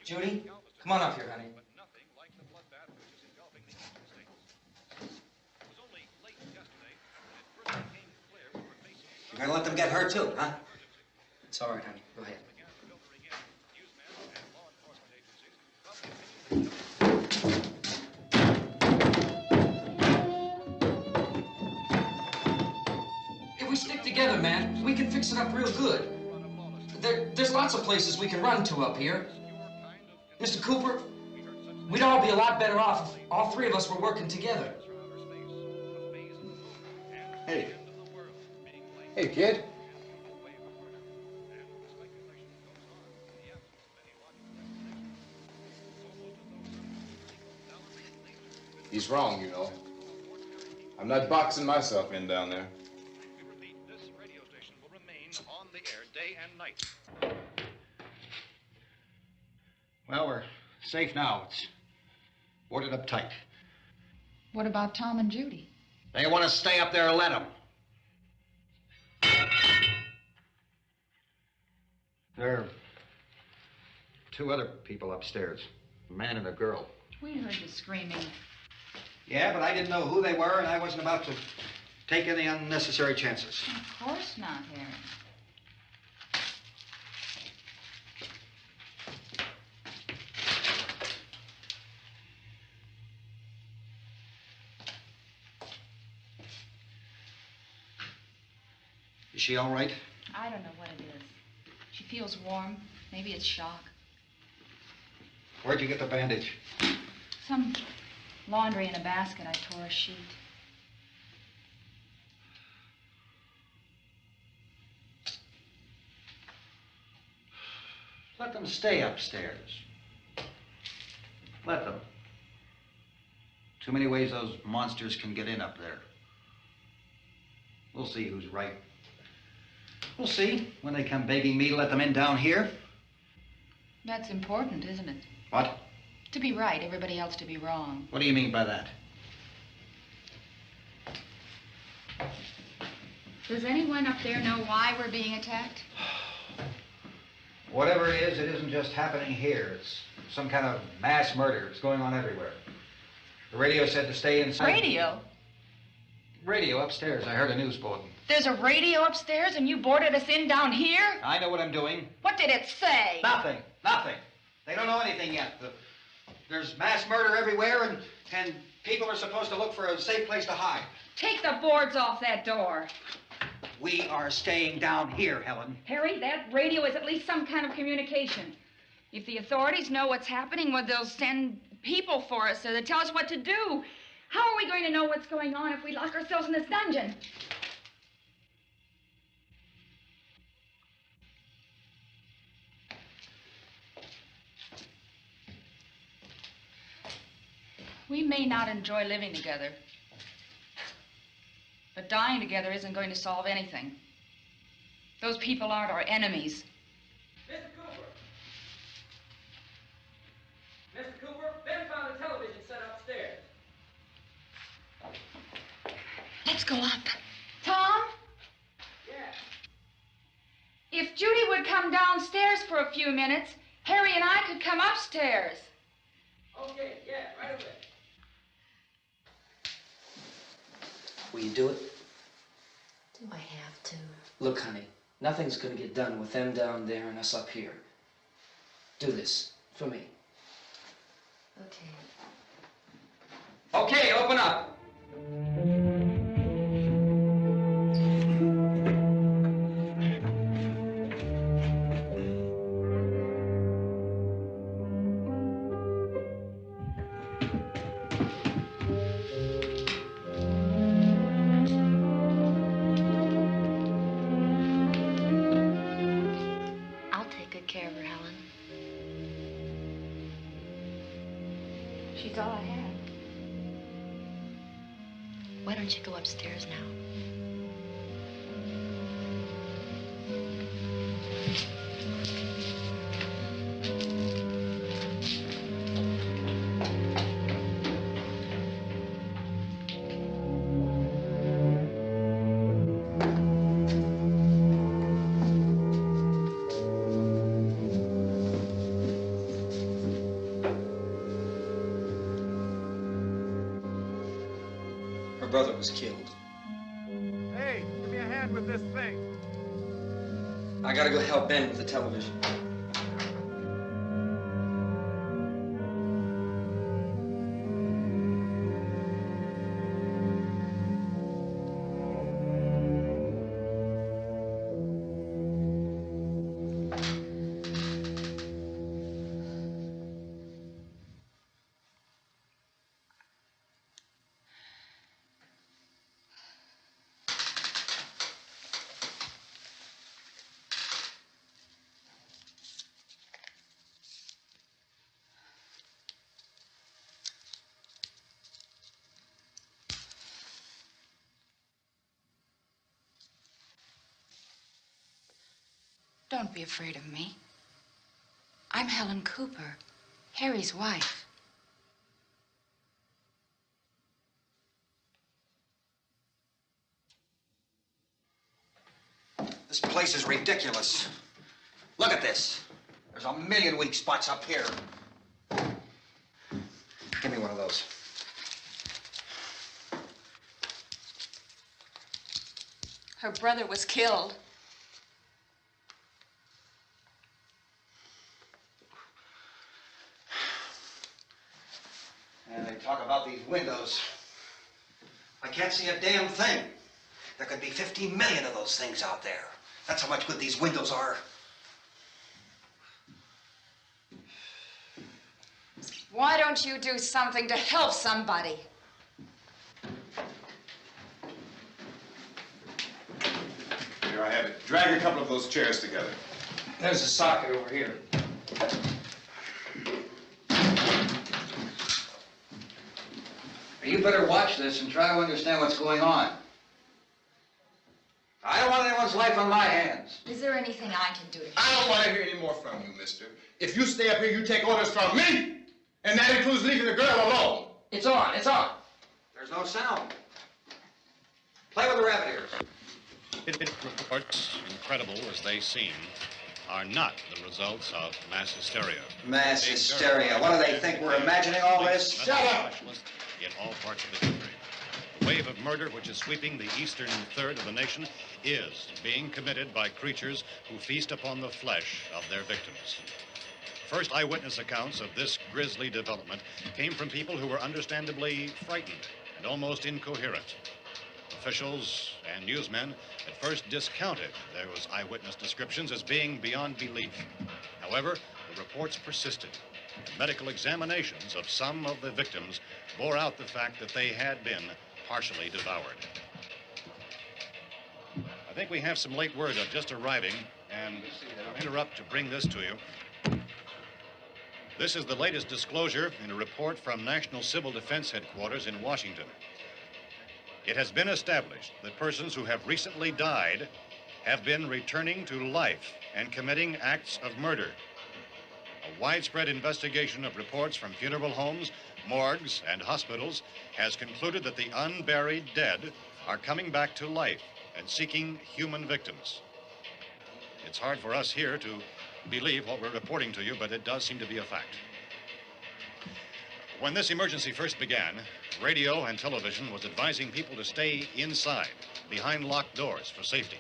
Speaker 7: Judy, come on up here, honey.
Speaker 8: You're gonna let them get hurt too, huh?
Speaker 7: It's all right, honey. Go ahead. If we stick together, man, we can fix it up real good. There's lots of places we can run to up here. Mr. Cooper, we'd all be a lot better off if all three of us were working together.
Speaker 5: Hey. Hey, kid. He's wrong, you know. I'm not boxing myself in down there.
Speaker 4: This radio station will remain on the air day and night.
Speaker 8: Well, we're safe now. It's boarded up tight.
Speaker 1: What about Tom and Judy?
Speaker 8: They want to stay up there, let them. There are two other people upstairs, a man and a girl.
Speaker 1: We heard you screaming.
Speaker 8: Yeah, but I didn't know who they were, and I wasn't about to take any unnecessary chances.
Speaker 1: Of course not, Harry.
Speaker 8: Is she all right?
Speaker 1: I don't know what it is. She feels warm. Maybe it's shock.
Speaker 9: Where'd you get the bandage?
Speaker 10: Some laundry in a basket. I tore a sheet.
Speaker 9: Let them stay upstairs. Let them. Too many ways those monsters can get in up there. We'll see who's right. We'll see when they come begging me to let them in down here.
Speaker 10: That's important, isn't it?
Speaker 9: What?
Speaker 10: To be right, everybody else to be wrong.
Speaker 9: What do you mean by that?
Speaker 10: Does anyone up there know why we're being attacked?
Speaker 9: Whatever it isn't just happening here. It's some kind of mass murder. It's going on everywhere. The radio said to stay inside.
Speaker 10: Radio?
Speaker 9: Radio upstairs. I heard a news bulletin.
Speaker 10: There's a radio upstairs and you boarded us in down here?
Speaker 9: I know what I'm doing.
Speaker 10: What did it say?
Speaker 9: Nothing. Nothing. They don't know anything yet. There's mass murder everywhere, and people are supposed to look for a safe place to hide.
Speaker 10: Take the boards off that door.
Speaker 9: We are staying down here, Helen.
Speaker 10: Harry, that radio is at least some kind of communication. If the authorities know what's happening, well, they'll send people for us so they'll tell us what to do. How are we going to know what's going on if we lock ourselves in this dungeon? We may not enjoy living together, but dying together isn't going to solve anything. Those people aren't our enemies.
Speaker 11: Mr. Cooper! Mr. Cooper, Ben found a television set upstairs.
Speaker 10: Let's go up. Tom?
Speaker 11: Yeah.
Speaker 10: If Judy would come downstairs for a few minutes, Harry and I could come upstairs.
Speaker 11: Okay, yeah, right away.
Speaker 7: Will you do it?
Speaker 12: Do I have to?
Speaker 7: Look, honey, nothing's gonna get done with them down there and us up here. Do this for me.
Speaker 12: Okay.
Speaker 7: Okay, open up.
Speaker 12: I'll take good care of her, Helen.
Speaker 10: She's all I have.
Speaker 12: Why don't you go upstairs now?
Speaker 7: Her brother was killed.
Speaker 13: Hey, give me a hand with this thing.
Speaker 7: I gotta go help Ben with the television.
Speaker 10: Don't be afraid of me. I'm Helen Cooper, Harry's wife.
Speaker 9: This place is ridiculous. Look at this. There's a million weak spots up here. Give me one of those.
Speaker 10: Her brother was killed.
Speaker 9: And they talk about these windows. I can't see a damn thing. There could be 15 million of those things out there. That's how much good these windows are.
Speaker 10: Why don't you do something to help somebody?
Speaker 13: Here I have it. Drag a couple of those chairs together.
Speaker 7: There's a socket over here.
Speaker 9: You better watch this and try to understand what's going on. I don't want anyone's life on my hands.
Speaker 10: Is there anything I can do to help?
Speaker 13: I don't want to hear any more from you, mister. If you stay up here, you take orders from me. And that includes leaving the girl alone.
Speaker 7: It's on, it's on.
Speaker 9: There's no sound. Play with the rabbit ears.
Speaker 4: Reports, incredible as they seem, are not the results of mass hysteria.
Speaker 8: Mass hysteria. What do they think? We're imagining all this?
Speaker 13: Shut up!
Speaker 4: In all parts of the country. The wave of murder which is sweeping the eastern third of the nation is being committed by creatures who feast upon the flesh of their victims. First eyewitness accounts of this grisly development came from people who were understandably frightened and almost incoherent. Officials and newsmen at first discounted those eyewitness descriptions as being beyond belief. However, the reports persisted. Medical examinations of some of the victims bore out the fact that they had been partially devoured. I think we have some late word just arriving, and I'll interrupt to bring this to you. This is the latest disclosure in a report from National Civil Defense Headquarters in Washington. It has been established that persons who have recently died have been returning to life and committing acts of murder. A widespread investigation of reports from funeral homes, morgues, and hospitals has concluded that the unburied dead are coming back to life and seeking human victims. It's hard for us here to believe what we're reporting to you, but it does seem to be a fact. When this emergency first began, radio and television was advising people to stay inside, behind locked doors for safety.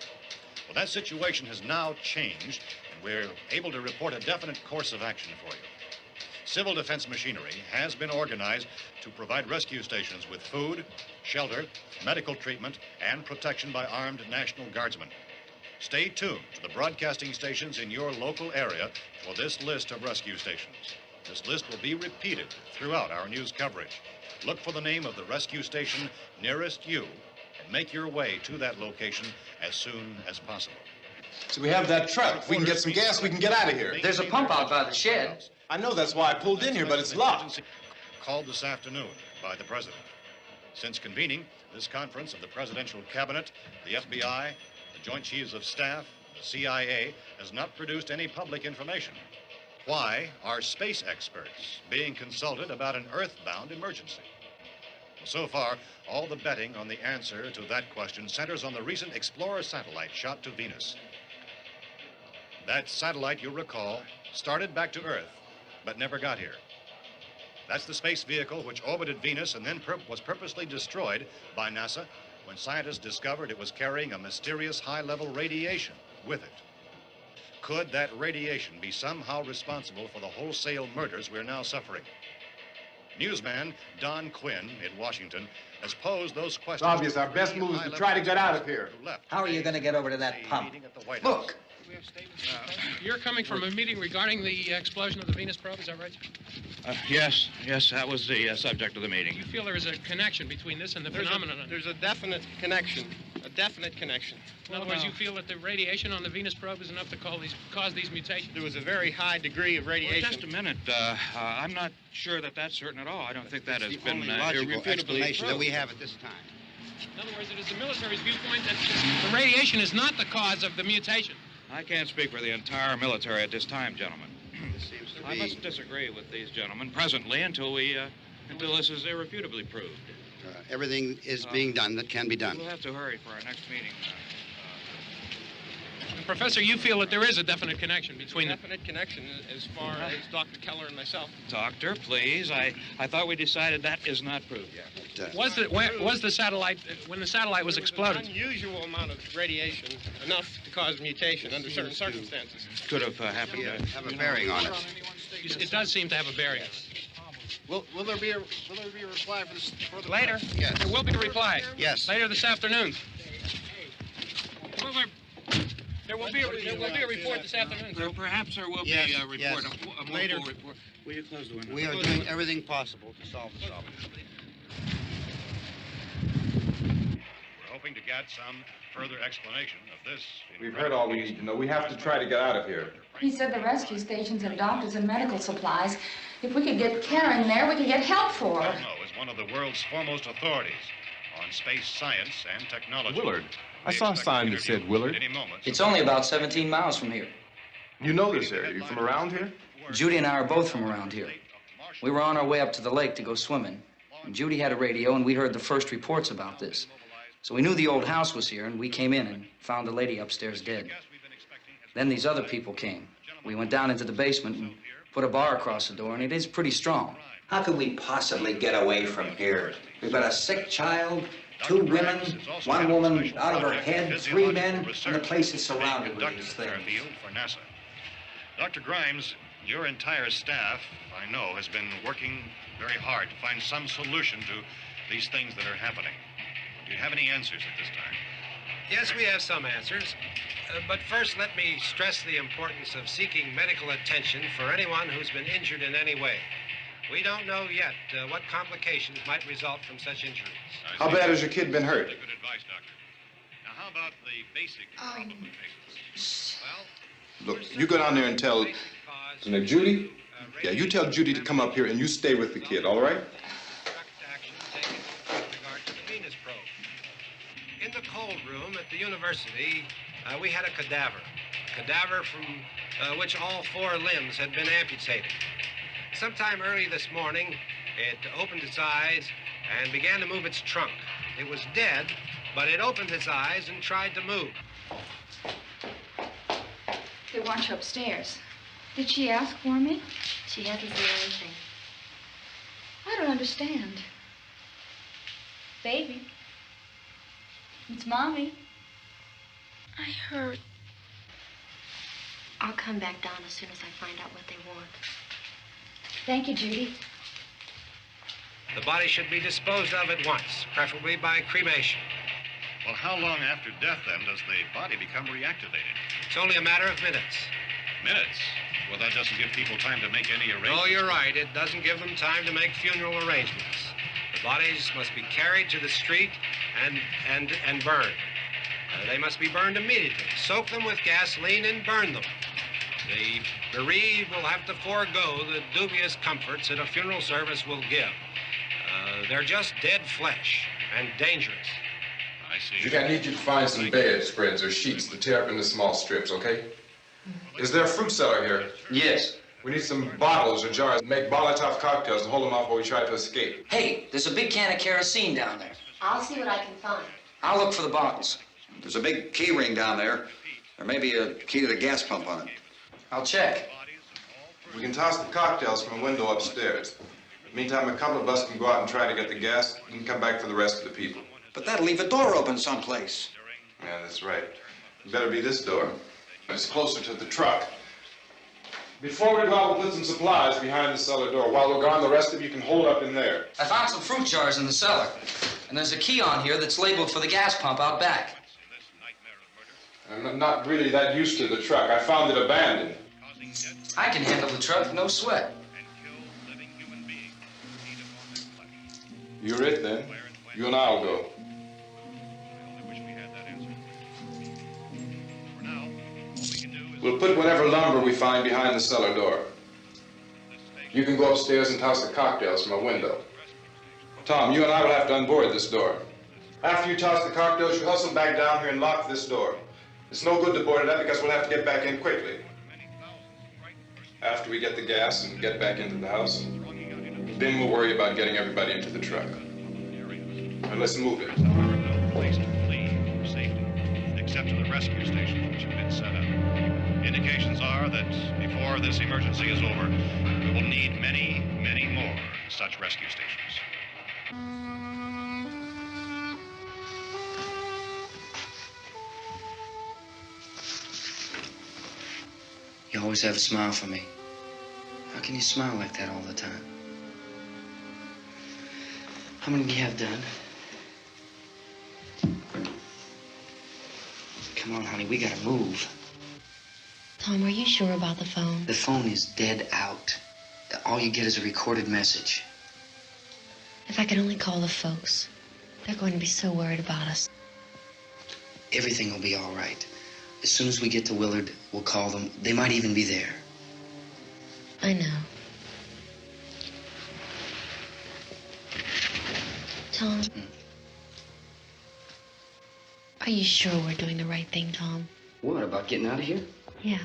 Speaker 4: Well, that situation has now changed, and we're able to report a definite course of action for you. Civil defense machinery has been organized to provide rescue stations with food, shelter, medical treatment, and protection by armed National Guardsmen. Stay tuned to the broadcasting stations in your local area for this list of rescue stations. This list will be repeated throughout our news coverage. Look for the name of the rescue station nearest you and make your way to that location as soon as possible.
Speaker 13: So we have that truck. If we can get some gas, we can get out of here.
Speaker 7: There's a pump out by the shed.
Speaker 13: I know, that's why I pulled in here, but it's locked.
Speaker 4: Called this afternoon by the president. Since convening this conference of the presidential cabinet, the FBI, the Joint Chiefs of Staff, the CIA has not produced any public information. Why are space experts being consulted about an earthbound emergency? So far, all the betting on the answer to that question centers on the recent Explorer satellite shot to Venus. That satellite, you'll recall, started back to Earth, but never got here. That's the space vehicle which orbited Venus and then was purposely destroyed by NASA when scientists discovered it was carrying a mysterious high-level radiation with it. Could that radiation be somehow responsible for the wholesale murders we're now suffering? Newsman Don Quinn in Washington has posed those questions.
Speaker 13: It's obvious our best move is to try to get out of here.
Speaker 8: How are you going to get over to that pump?
Speaker 7: Look.
Speaker 14: You're coming from a meeting regarding the explosion of the Venus probe, is that right?
Speaker 15: Yes, that was the subject of the meeting.
Speaker 14: You feel there is a connection between this and the phenomenon?
Speaker 16: There's a definite connection.
Speaker 14: In other words, you feel that the radiation on the Venus probe is enough to cause these mutations?
Speaker 16: There was a very high degree of radiation.
Speaker 15: Well, just a minute. I'm not sure that that's certain at all. I don't think that has been
Speaker 9: logical explanation that we have at this time.
Speaker 14: In other words, it is the military's viewpoint that the radiation is not the cause of the mutation.
Speaker 15: I can't speak for the entire military at this time, gentlemen.
Speaker 9: This seems to be...
Speaker 15: I must disagree with these gentlemen presently until this is irrefutably proved.
Speaker 9: Everything is being done that can be done.
Speaker 15: We'll have to hurry for our next meeting.
Speaker 14: Professor, you feel that there is a definite connection between them?
Speaker 16: Definite connection as far as Dr. Keller and myself.
Speaker 15: Doctor, please. I thought we decided that is not proved yet.
Speaker 14: Was the satellite, when the satellite was exploded?
Speaker 16: An unusual amount of radiation, enough to cause mutation under certain circumstances.
Speaker 15: Could have happened.
Speaker 9: Have a bearing on it.
Speaker 14: It does seem to have a bearing.
Speaker 16: Will there be a reply for the
Speaker 14: Later?
Speaker 9: Yes.
Speaker 14: There will be a reply.
Speaker 9: Yes.
Speaker 14: Later this afternoon. There will be a report this afternoon.
Speaker 15: Well, perhaps there will be a report.
Speaker 9: Yes.
Speaker 15: A more
Speaker 9: Later.
Speaker 15: full report. Will you close the window?
Speaker 9: We are doing everything possible to solve the problem.
Speaker 4: We're hoping to get some further explanation of this.
Speaker 5: We've heard all we need to know. We have to try to get out of here.
Speaker 10: He said the rescue stations and doctors and medical supplies. If we could get care in there, we could get help for her.
Speaker 4: Cosmo is one of the world's foremost authorities on space science and technology.
Speaker 5: Willard. I saw a sign that said Willard.
Speaker 4: Any moment.
Speaker 7: It's only about 17 miles from here.
Speaker 5: You know this area. You from around here?
Speaker 7: Judy and I are both from around here. We were on our way up to the lake to go swimming. And Judy had a radio, and we heard the first reports about this. So we knew the old house was here, and we came in and found the lady upstairs dead. Then these other people came. We went down into the basement and put a bar across the door, and it is pretty strong.
Speaker 8: How could we possibly get away from here? We've got a sick child, 2 women, 1 woman out of her head, 3 men, and the place is surrounded with these things.
Speaker 4: For NASA. Dr. Grimes, your entire staff, I know, has been working very hard to find some solution to these things that are happening. Do you have any answers at this time?
Speaker 16: Yes, we have some answers. But first, let me stress the importance of seeking medical attention for anyone who's been injured in any way. We don't know yet what complications might result from such injuries.
Speaker 5: How bad has your kid been hurt?
Speaker 4: Good advice, Doctor. Now, how about the basic complications?
Speaker 5: Look, you go down there and tell... Now, Judy? Yeah, you tell Judy to come up here and you stay with the kid, all right?
Speaker 16: In the cold room at the university, we had a cadaver from which all 4 limbs had been amputated. Sometime early this morning, it opened its eyes and began to move its trunk. It was dead, but it opened its eyes and tried to move.
Speaker 10: They want you upstairs. Did she ask for me?
Speaker 12: She hasn't said anything.
Speaker 10: I don't understand. Baby. It's Mommy.
Speaker 12: I heard. I'll come back down as soon as I find out what they want.
Speaker 10: Thank you, Judy.
Speaker 16: The body should be disposed of at once, preferably by cremation.
Speaker 4: Well, how long after death, then, does the body become reactivated?
Speaker 16: It's only a matter of minutes.
Speaker 4: Minutes? Well, that doesn't give people time to make any arrangements.
Speaker 16: Oh, you're right. It doesn't give them time to make funeral arrangements. The bodies must be carried to the street and burned. They must be burned immediately. Soak them with gasoline and burn them. The bereaved will have to forego the dubious comforts that a funeral service will give. They're just dead flesh and dangerous.
Speaker 4: I see.
Speaker 5: Judy, I need you to find some bedspreads or sheets to tear up into small strips, okay? Is there a fruit cellar here?
Speaker 7: Yes.
Speaker 5: We need some bottles or jars to make Molotov cocktails and hold them off while we try to escape.
Speaker 7: Hey, there's a big can of kerosene down there.
Speaker 12: I'll see what I can find.
Speaker 7: I'll look for the bottles.
Speaker 9: There's a big key ring down there. There may be a key to the gas pump on it.
Speaker 7: I'll check.
Speaker 5: We can toss the cocktails from a window upstairs. Meantime, a couple of us can go out and try to get the gas and come back for the rest of the people.
Speaker 9: But that'll leave a door open someplace.
Speaker 5: Yeah, that's right. It better be this door. It's closer to the truck. Before we go out, we'll put some supplies behind the cellar door. While we're gone, the rest of you can hold up in there.
Speaker 7: I found some fruit jars in the cellar. And there's a key on here that's labeled for the gas pump out back.
Speaker 5: I'm not really that used to the truck. I found it abandoned.
Speaker 7: I can handle the truck, no sweat.
Speaker 5: You're it, then. You and I'll go. We'll put whatever lumber we find behind the cellar door. You can go upstairs and toss the cocktails from a window. Tom, you and I will have to unboard this door. After you toss the cocktails, you hustle back down here and lock this door. It's no good to board it up because we'll have to get back in quickly. After we get the gas and get back into the house, then we'll worry about getting everybody into the truck. Now let's move it.
Speaker 4: No place to flee for safety, except to the rescue stations which have been set up. Indications are that before this emergency is over, we will need many, many more such rescue stations.
Speaker 7: You always have a smile for me. How can you smile like that all the time? How many do you have done? Come on, honey, we gotta move.
Speaker 12: Tom, are you sure about the phone?
Speaker 7: The phone is dead out. All you get is a recorded message.
Speaker 12: If I could only call the folks. They're going to be so worried about us.
Speaker 7: Everything will be all right. As soon as we get to Willard, we'll call them. They might even be there.
Speaker 12: I know. Tom, are you sure we're doing the right thing, Tom?
Speaker 7: What, about getting out of here?
Speaker 12: Yeah.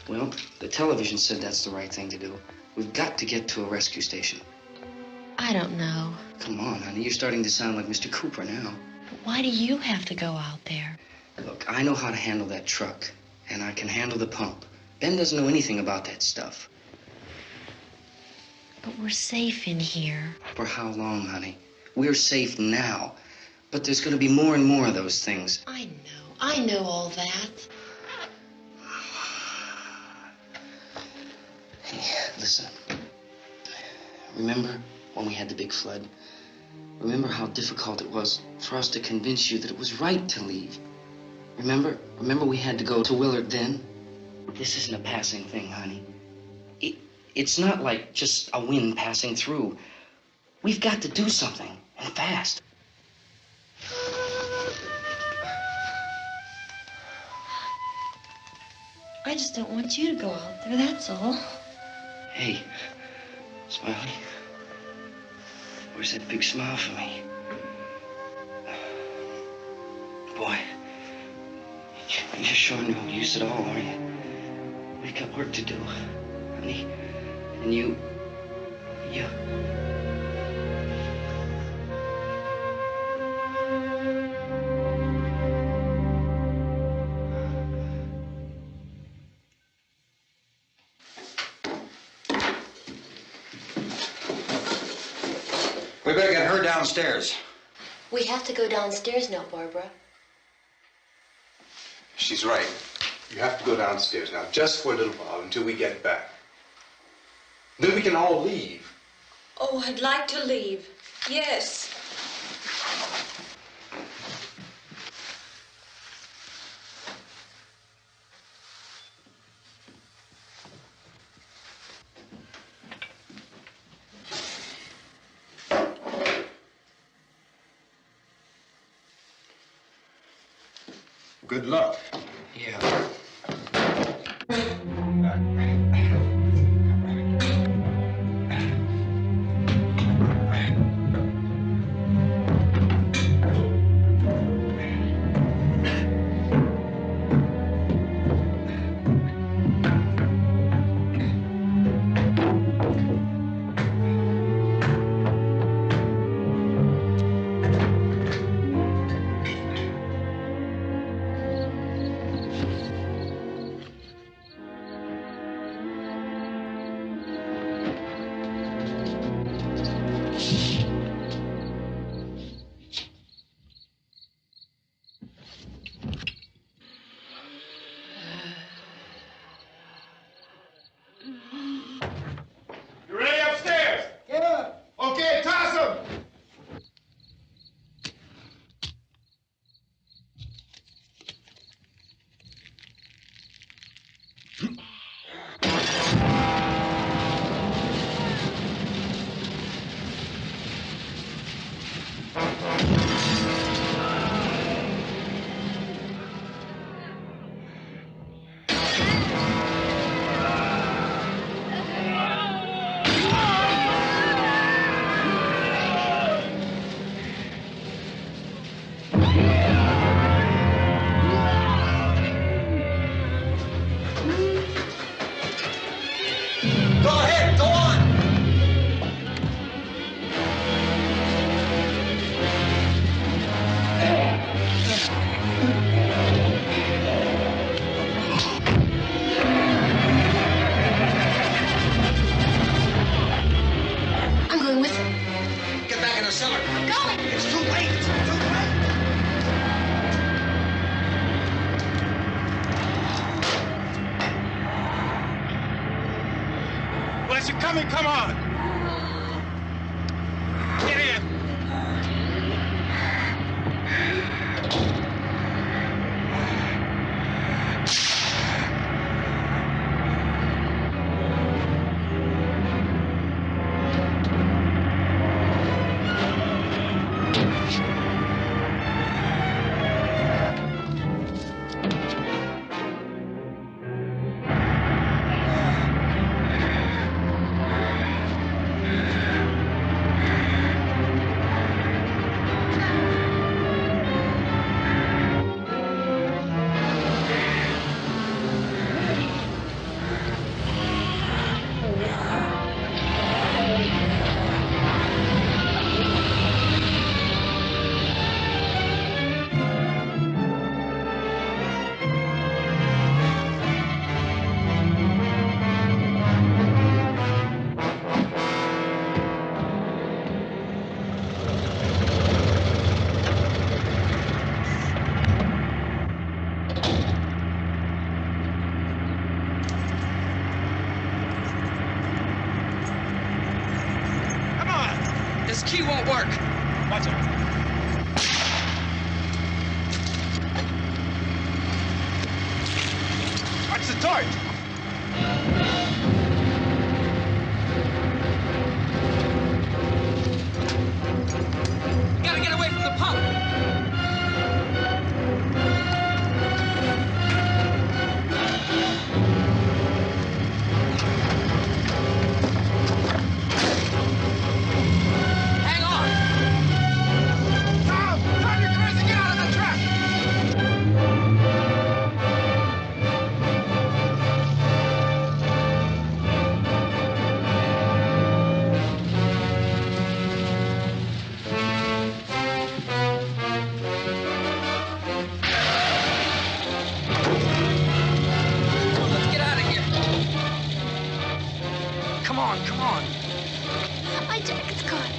Speaker 7: Well, the television said that's the right thing to do. We've got to get to a rescue station.
Speaker 12: I don't know.
Speaker 7: Come on, honey. You're starting to sound like Mr. Cooper now.
Speaker 12: But why do you have to go out there?
Speaker 7: Look, I know how to handle that truck, and I can handle the pump. Ben doesn't know anything about that stuff.
Speaker 12: But we're safe in here.
Speaker 7: For how long, honey? We're safe now. But there's going to be more and more of those things.
Speaker 12: I know all that.
Speaker 7: Hey, listen. Remember when we had the big flood? Remember how difficult it was for us to convince you that it was right to leave? Remember we had to go to Willard then? This isn't a passing thing, honey. It's not like just a wind passing through. We've got to do something, and fast.
Speaker 12: I just don't want you to go out there, that's all.
Speaker 7: Hey, Smiley. Where's that big smile for me? Boy, you're sure no use at all, are you? We've got work to do, honey. And you...
Speaker 9: We better get her downstairs.
Speaker 12: We have to go downstairs now, Barbara.
Speaker 5: She's right. You have to go downstairs now, just for a little while, until we get back. Then we can all leave.
Speaker 6: Oh, I'd like to leave. Yes.
Speaker 5: Good luck.
Speaker 7: Yeah.
Speaker 13: You ready upstairs? Yeah. Okay, toss them.
Speaker 8: Go ahead, go on.
Speaker 12: I'm going with him.
Speaker 8: Get back in the cellar.
Speaker 12: I'm going.
Speaker 8: It's too late. It's too late.
Speaker 13: Well, as you're coming, come on. Get in. torch!
Speaker 7: We gotta get away from the pump. Hang on.
Speaker 13: Tom! Tom, you're crazy! Get out of the truck!
Speaker 7: Let's get out of here. Come on, come on.
Speaker 12: My jacket's caught.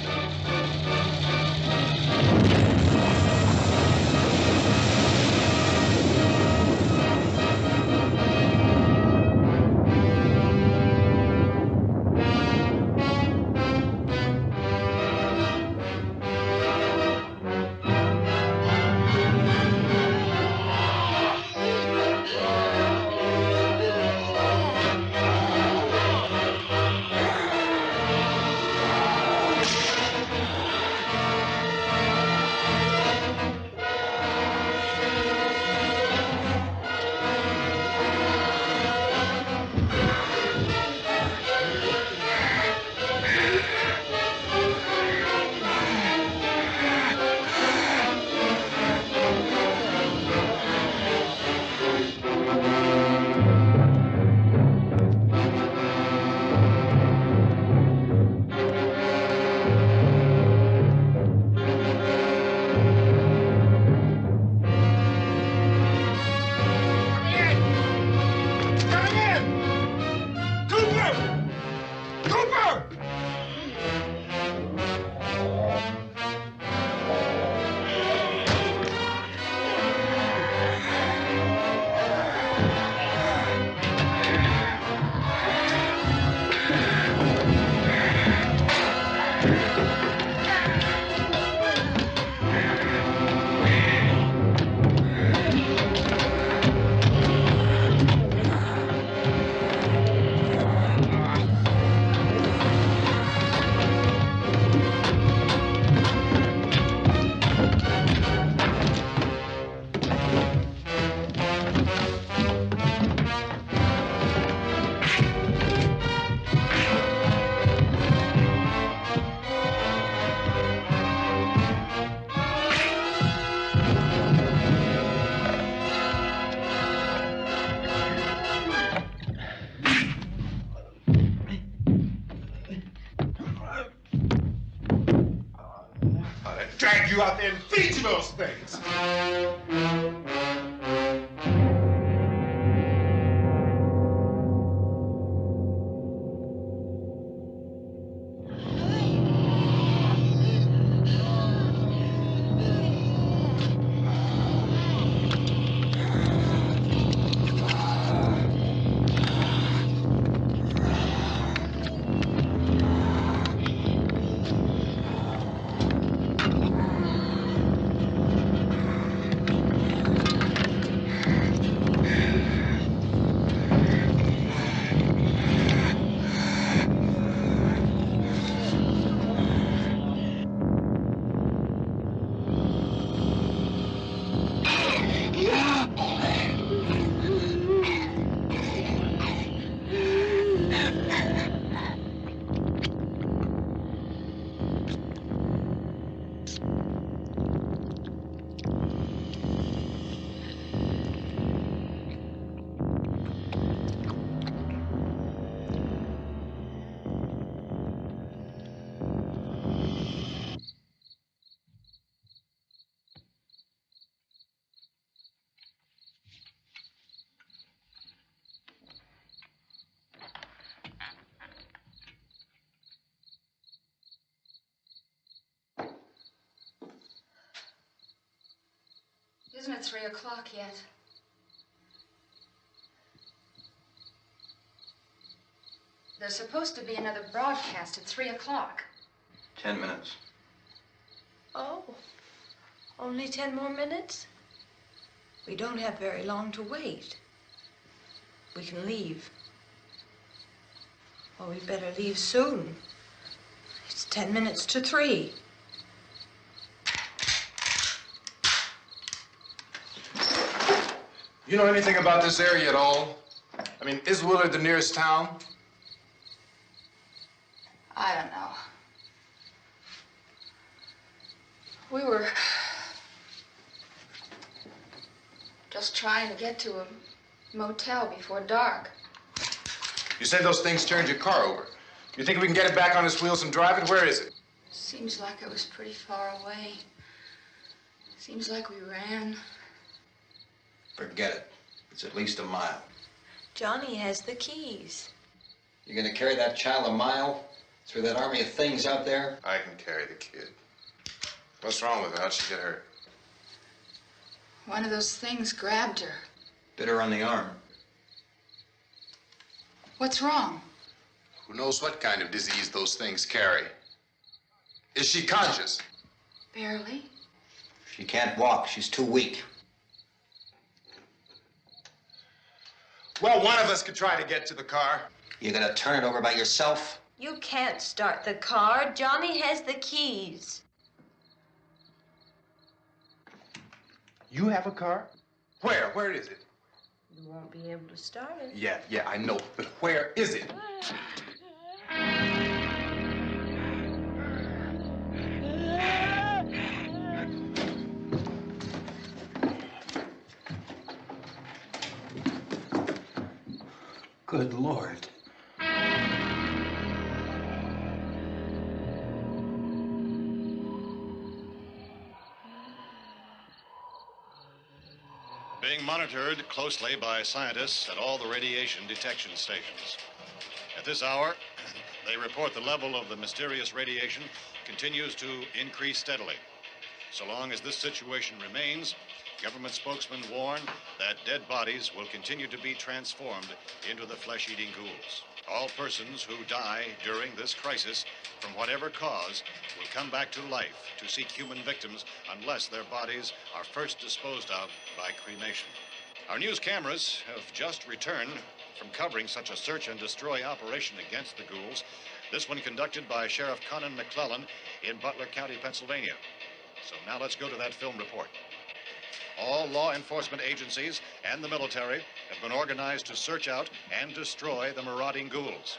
Speaker 13: Drag you out there and feed you those things!
Speaker 10: Isn't it 3 o'clock yet? There's supposed to be another broadcast at 3 o'clock.
Speaker 9: 10 minutes.
Speaker 6: Oh, only 10 more minutes? We don't have very long to wait. we can leave. Well, we better leave soon. It's 10 minutes to 3.
Speaker 13: You know anything about this area at all? I mean, is Willard the nearest town?
Speaker 10: I don't know. We were just trying to get to a motel before dark.
Speaker 13: You said those things turned your car over. You think we can get it back on its wheels and drive it? Where is it?
Speaker 10: Seems like it was pretty far away. Seems like we ran.
Speaker 9: Forget it. It's at least a mile.
Speaker 6: Johnny has the keys.
Speaker 9: You're gonna carry that child a mile through that army of things out there?
Speaker 13: I can carry the kid. What's wrong with her? How'd she get hurt?
Speaker 10: One of those things grabbed her.
Speaker 9: Bit her on the arm.
Speaker 10: What's wrong?
Speaker 13: Who knows what kind of disease those things carry? Is she conscious?
Speaker 10: Barely.
Speaker 9: She can't walk. She's too weak.
Speaker 13: Well, one of us could try to get to the car.
Speaker 9: You gonna turn it over by yourself?
Speaker 6: You can't start the car. Johnny has the keys.
Speaker 13: You have a car? Where? Where is it?
Speaker 6: You won't be able to start it.
Speaker 13: Yeah, I know. But where is it?
Speaker 9: Good Lord.
Speaker 4: Being monitored closely by scientists at all the radiation detection stations. At this hour, they report the level of the mysterious radiation continues to increase steadily. So long as this situation remains, government spokesmen warn that dead bodies will continue to be transformed into the flesh-eating ghouls. All persons who die during this crisis, from whatever cause, will come back to life to seek human victims unless their bodies are first disposed of by cremation. Our news cameras have just returned from covering such a search and destroy operation against the ghouls, this one conducted by Sheriff Conan McClellan in Butler County, Pennsylvania. So now let's go to that film report. All law enforcement agencies and the military have been organized to search out and destroy the marauding ghouls.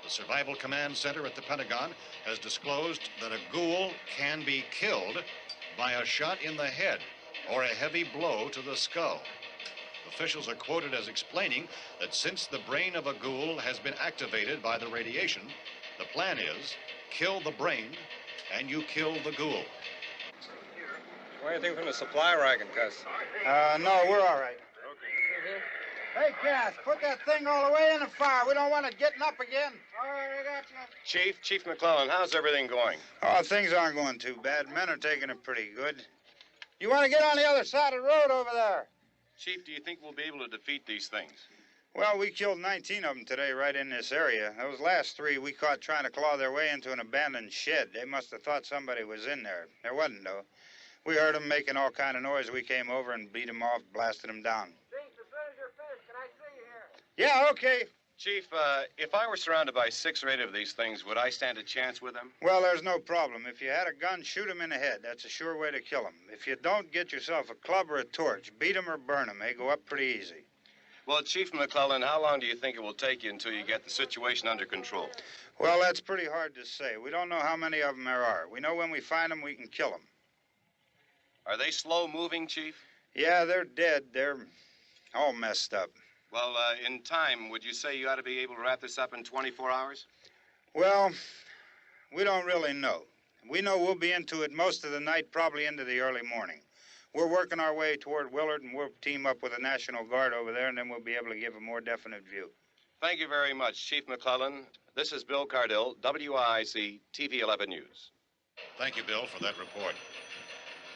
Speaker 4: The Survival Command Center at the Pentagon has disclosed that a ghoul can be killed by a shot in the head or a heavy blow to the skull. Officials are quoted as explaining that since the brain of a ghoul has been activated by the radiation, the plan is kill the brain and you kill the ghoul.
Speaker 17: Anything from the supply wagon, Cuss?
Speaker 18: No, we're all right. Hey, Cass, put that thing all the way in the fire. We don't want it getting up again. All right, I got you.
Speaker 17: Chief McClellan, how's everything going?
Speaker 18: Oh, things aren't going too bad. Men are taking it pretty good. You want to get on the other side of the road over there?
Speaker 17: Chief, do you think we'll be able to defeat these things?
Speaker 18: Well, we killed 19 of them today right in this area. Those last 3 we caught trying to claw their way into an abandoned shed. They must have thought somebody was in there. There wasn't, though. We heard them making all kind of noise. We came over and beat them off, blasted them down.
Speaker 11: Chief, as soon as you're finished, can I see you here?
Speaker 18: Yeah, okay.
Speaker 17: Chief, if I were surrounded by 6 or 8 of these things, would I stand a chance with them?
Speaker 18: Well, there's no problem. If you had a gun, shoot them in the head. That's a sure way to kill them. If you don't, get yourself a club or a torch. Beat them or burn them. They go up pretty easy.
Speaker 17: Well, Chief McClellan, how long do you think it will take you until you get the situation under control?
Speaker 18: Well, that's pretty hard to say. We don't know how many of them there are. We know when we find them, we can kill them.
Speaker 17: Are they slow-moving, Chief?
Speaker 18: Yeah, they're dead. They're all messed up.
Speaker 17: Well, in time, would you say you ought to be able to wrap this up in 24 hours?
Speaker 18: Well, we don't really know. We know we'll be into it most of the night, probably into the early morning. We're working our way toward Willard, and we'll team up with the National Guard over there, and then we'll be able to give a more definite view.
Speaker 17: Thank you very much, Chief McClellan. This is Bill Cardill, WIC TV 11 News.
Speaker 4: Thank you, Bill, for that report.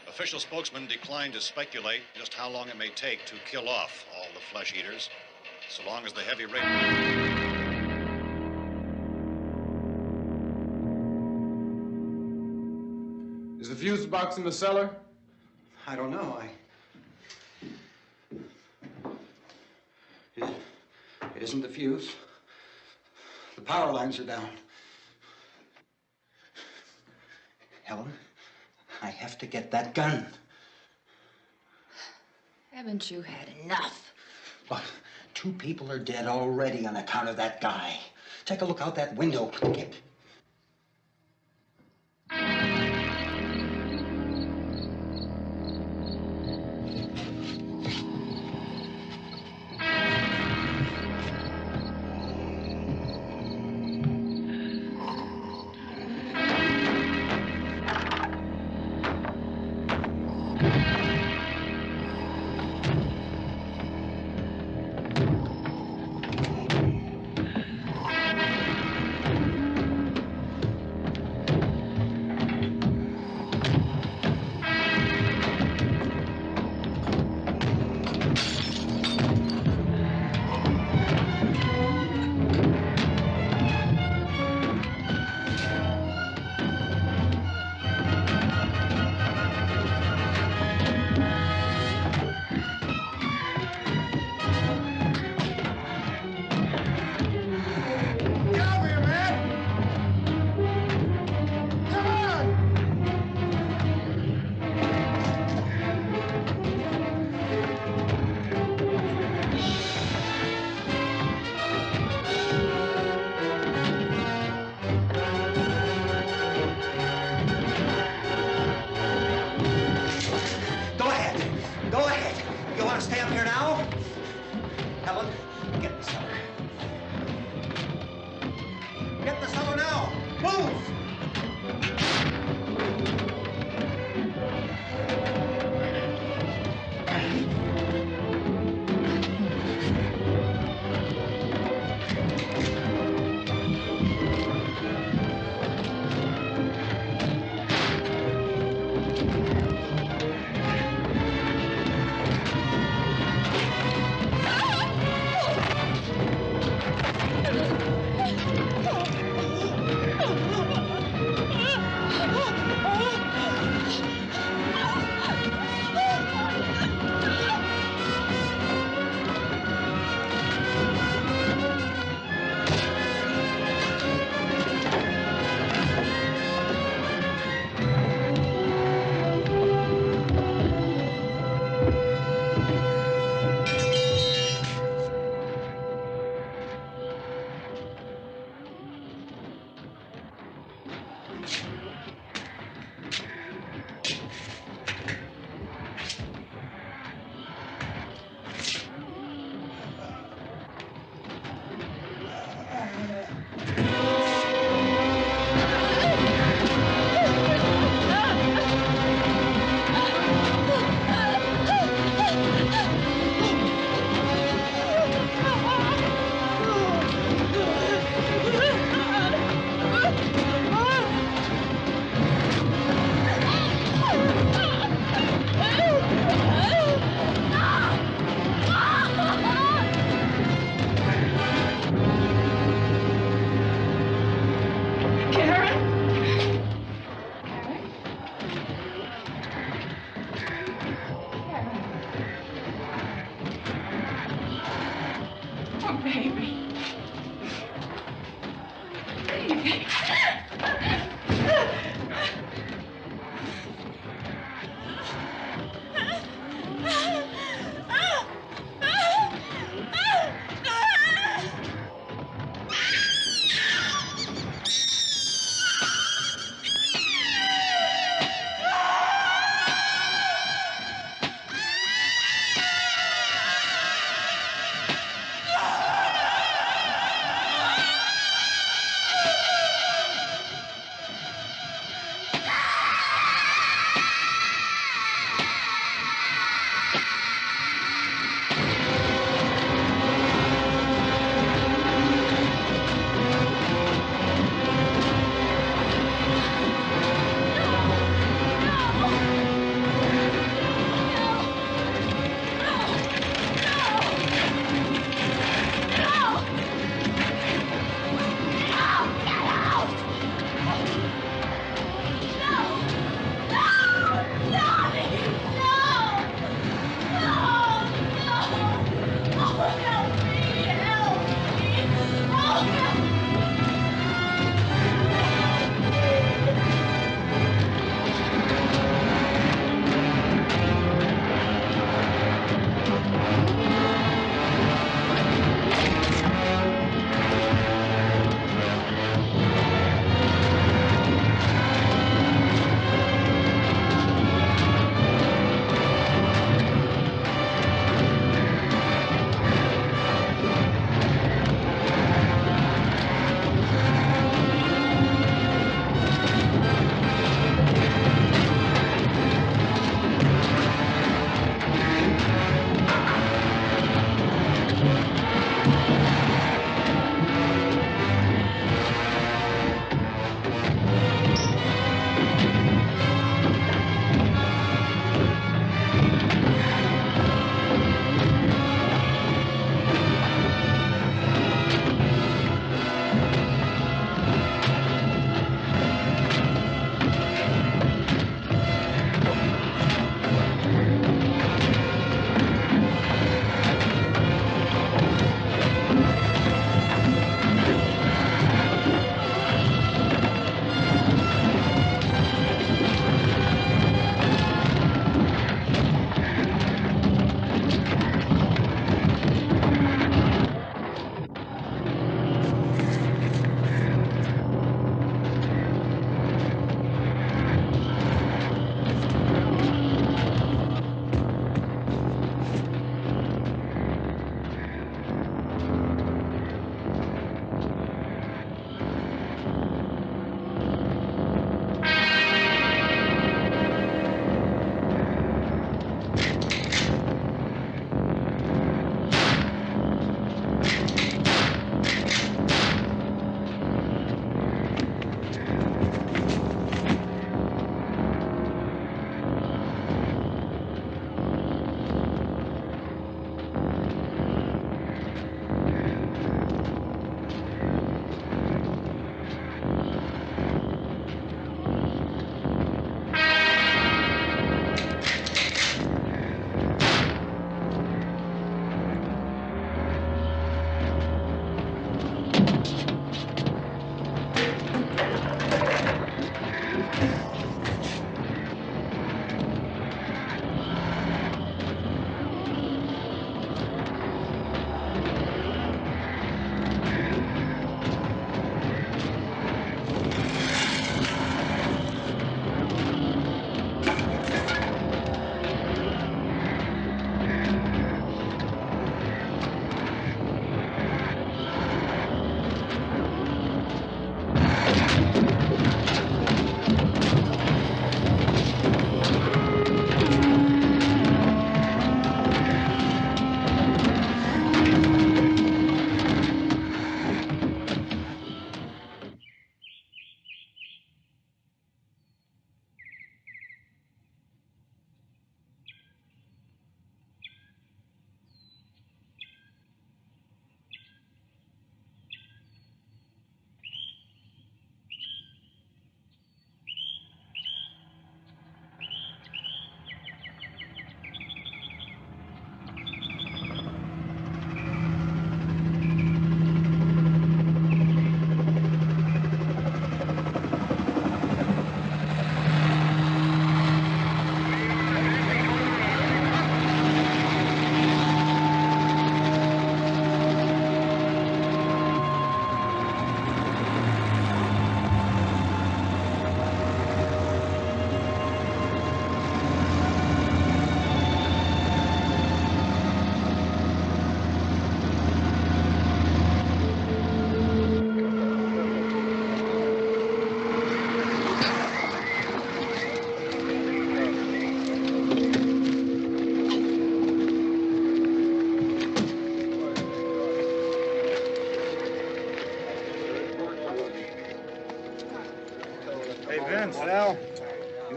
Speaker 4: Official spokesman declined to speculate just how long it may take to kill off all the flesh eaters, so long as the heavy rain...
Speaker 13: Is the fuse box in the cellar?
Speaker 9: I don't know.
Speaker 8: isn't the fuse. The power lines are down. Helen, I have to get that gun.
Speaker 6: Haven't you had enough?
Speaker 8: But 2 people are dead already on account of that guy. Take a look out that window. Get... Go ahead. You want to stay up here now? Helen, get in the cellar. Get in the cellar now. Move!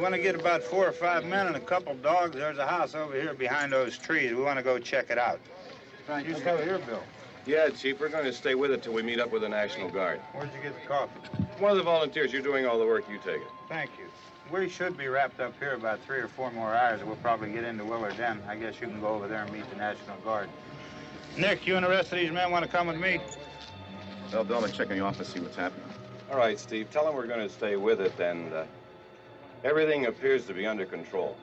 Speaker 18: want to get about 4 or 5 men and a couple dogs. There's a house over here behind those trees. We want to go check it out.
Speaker 19: Right.
Speaker 18: You stay here, Bill.
Speaker 17: Yeah, Chief, we're going to stay with it till we meet up with the National Guard.
Speaker 18: Where'd you get the coffee?
Speaker 17: One of the volunteers. You're doing all the work. You take it.
Speaker 18: Thank you. We should be wrapped up here about 3 or 4 more hours, and we'll probably get into Willard then. I guess you can go over there and meet the National Guard. Nick, you and the rest of these men want to come with me?
Speaker 20: Well, Bill, I'm check in the office, see what's happening.
Speaker 17: All right, Steve. Tell them we're going to stay with it, and everything appears to be under control.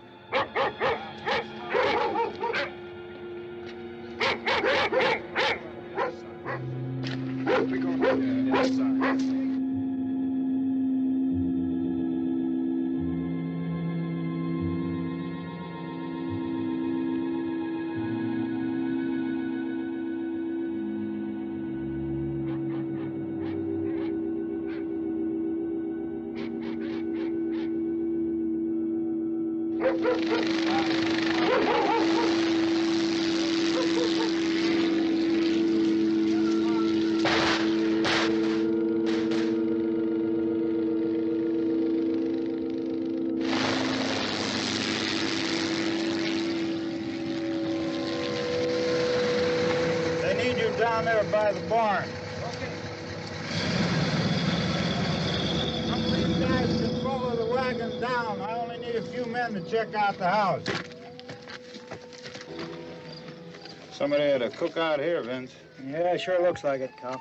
Speaker 18: Down there by the barn. Okay. Some of these guys can follow the wagon down. I only need a few men to check out the house. Somebody had a cookout here, Vince.
Speaker 19: Yeah, sure looks like it, Cop.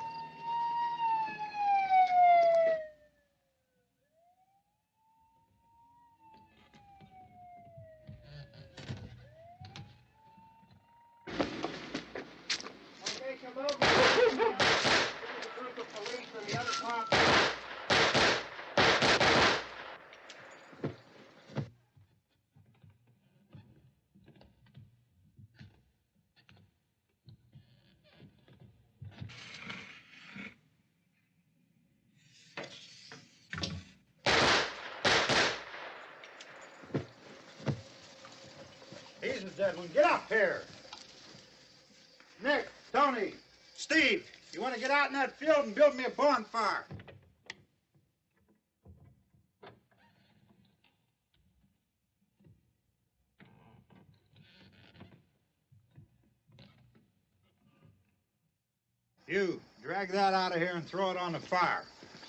Speaker 18: He's a dead one. Get up here. Nick, Tony, Steve, you want to get out in that field and build me a bonfire? You, drag that out of here and throw it on the fire.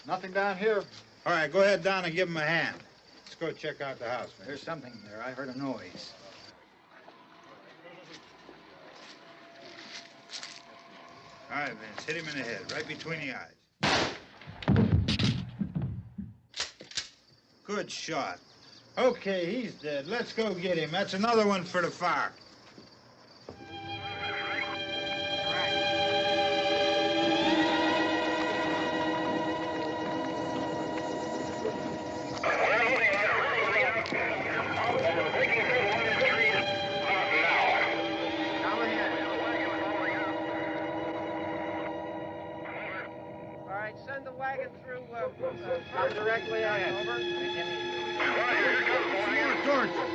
Speaker 19: Nothing down here.
Speaker 18: All right, go ahead down and give him a hand. Let's go check out the house. Man.
Speaker 19: There's something there. I heard a noise.
Speaker 18: All right, Vince, hit him in the head, right between the eyes. Good shot. Okay, he's dead. Let's go get him. That's another one for the fire.
Speaker 11: Send the wagon through, directly ahead. Over.
Speaker 18: More torches.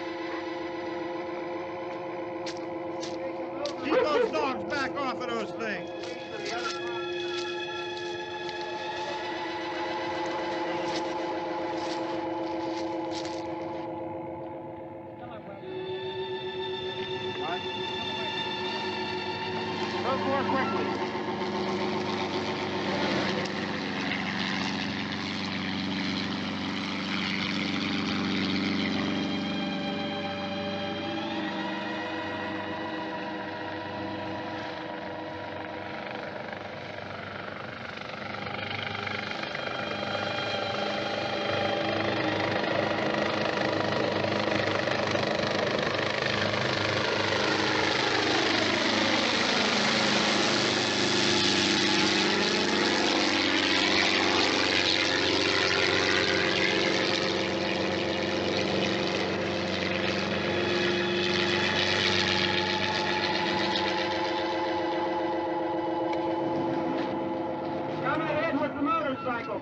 Speaker 18: Keep those dogs back off of those things. Go more quickly.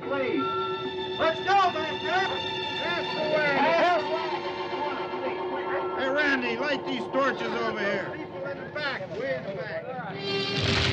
Speaker 18: Please. Let's go back there. That's the way. Hey, Randy, light these torches over here. People in the back, way in the back.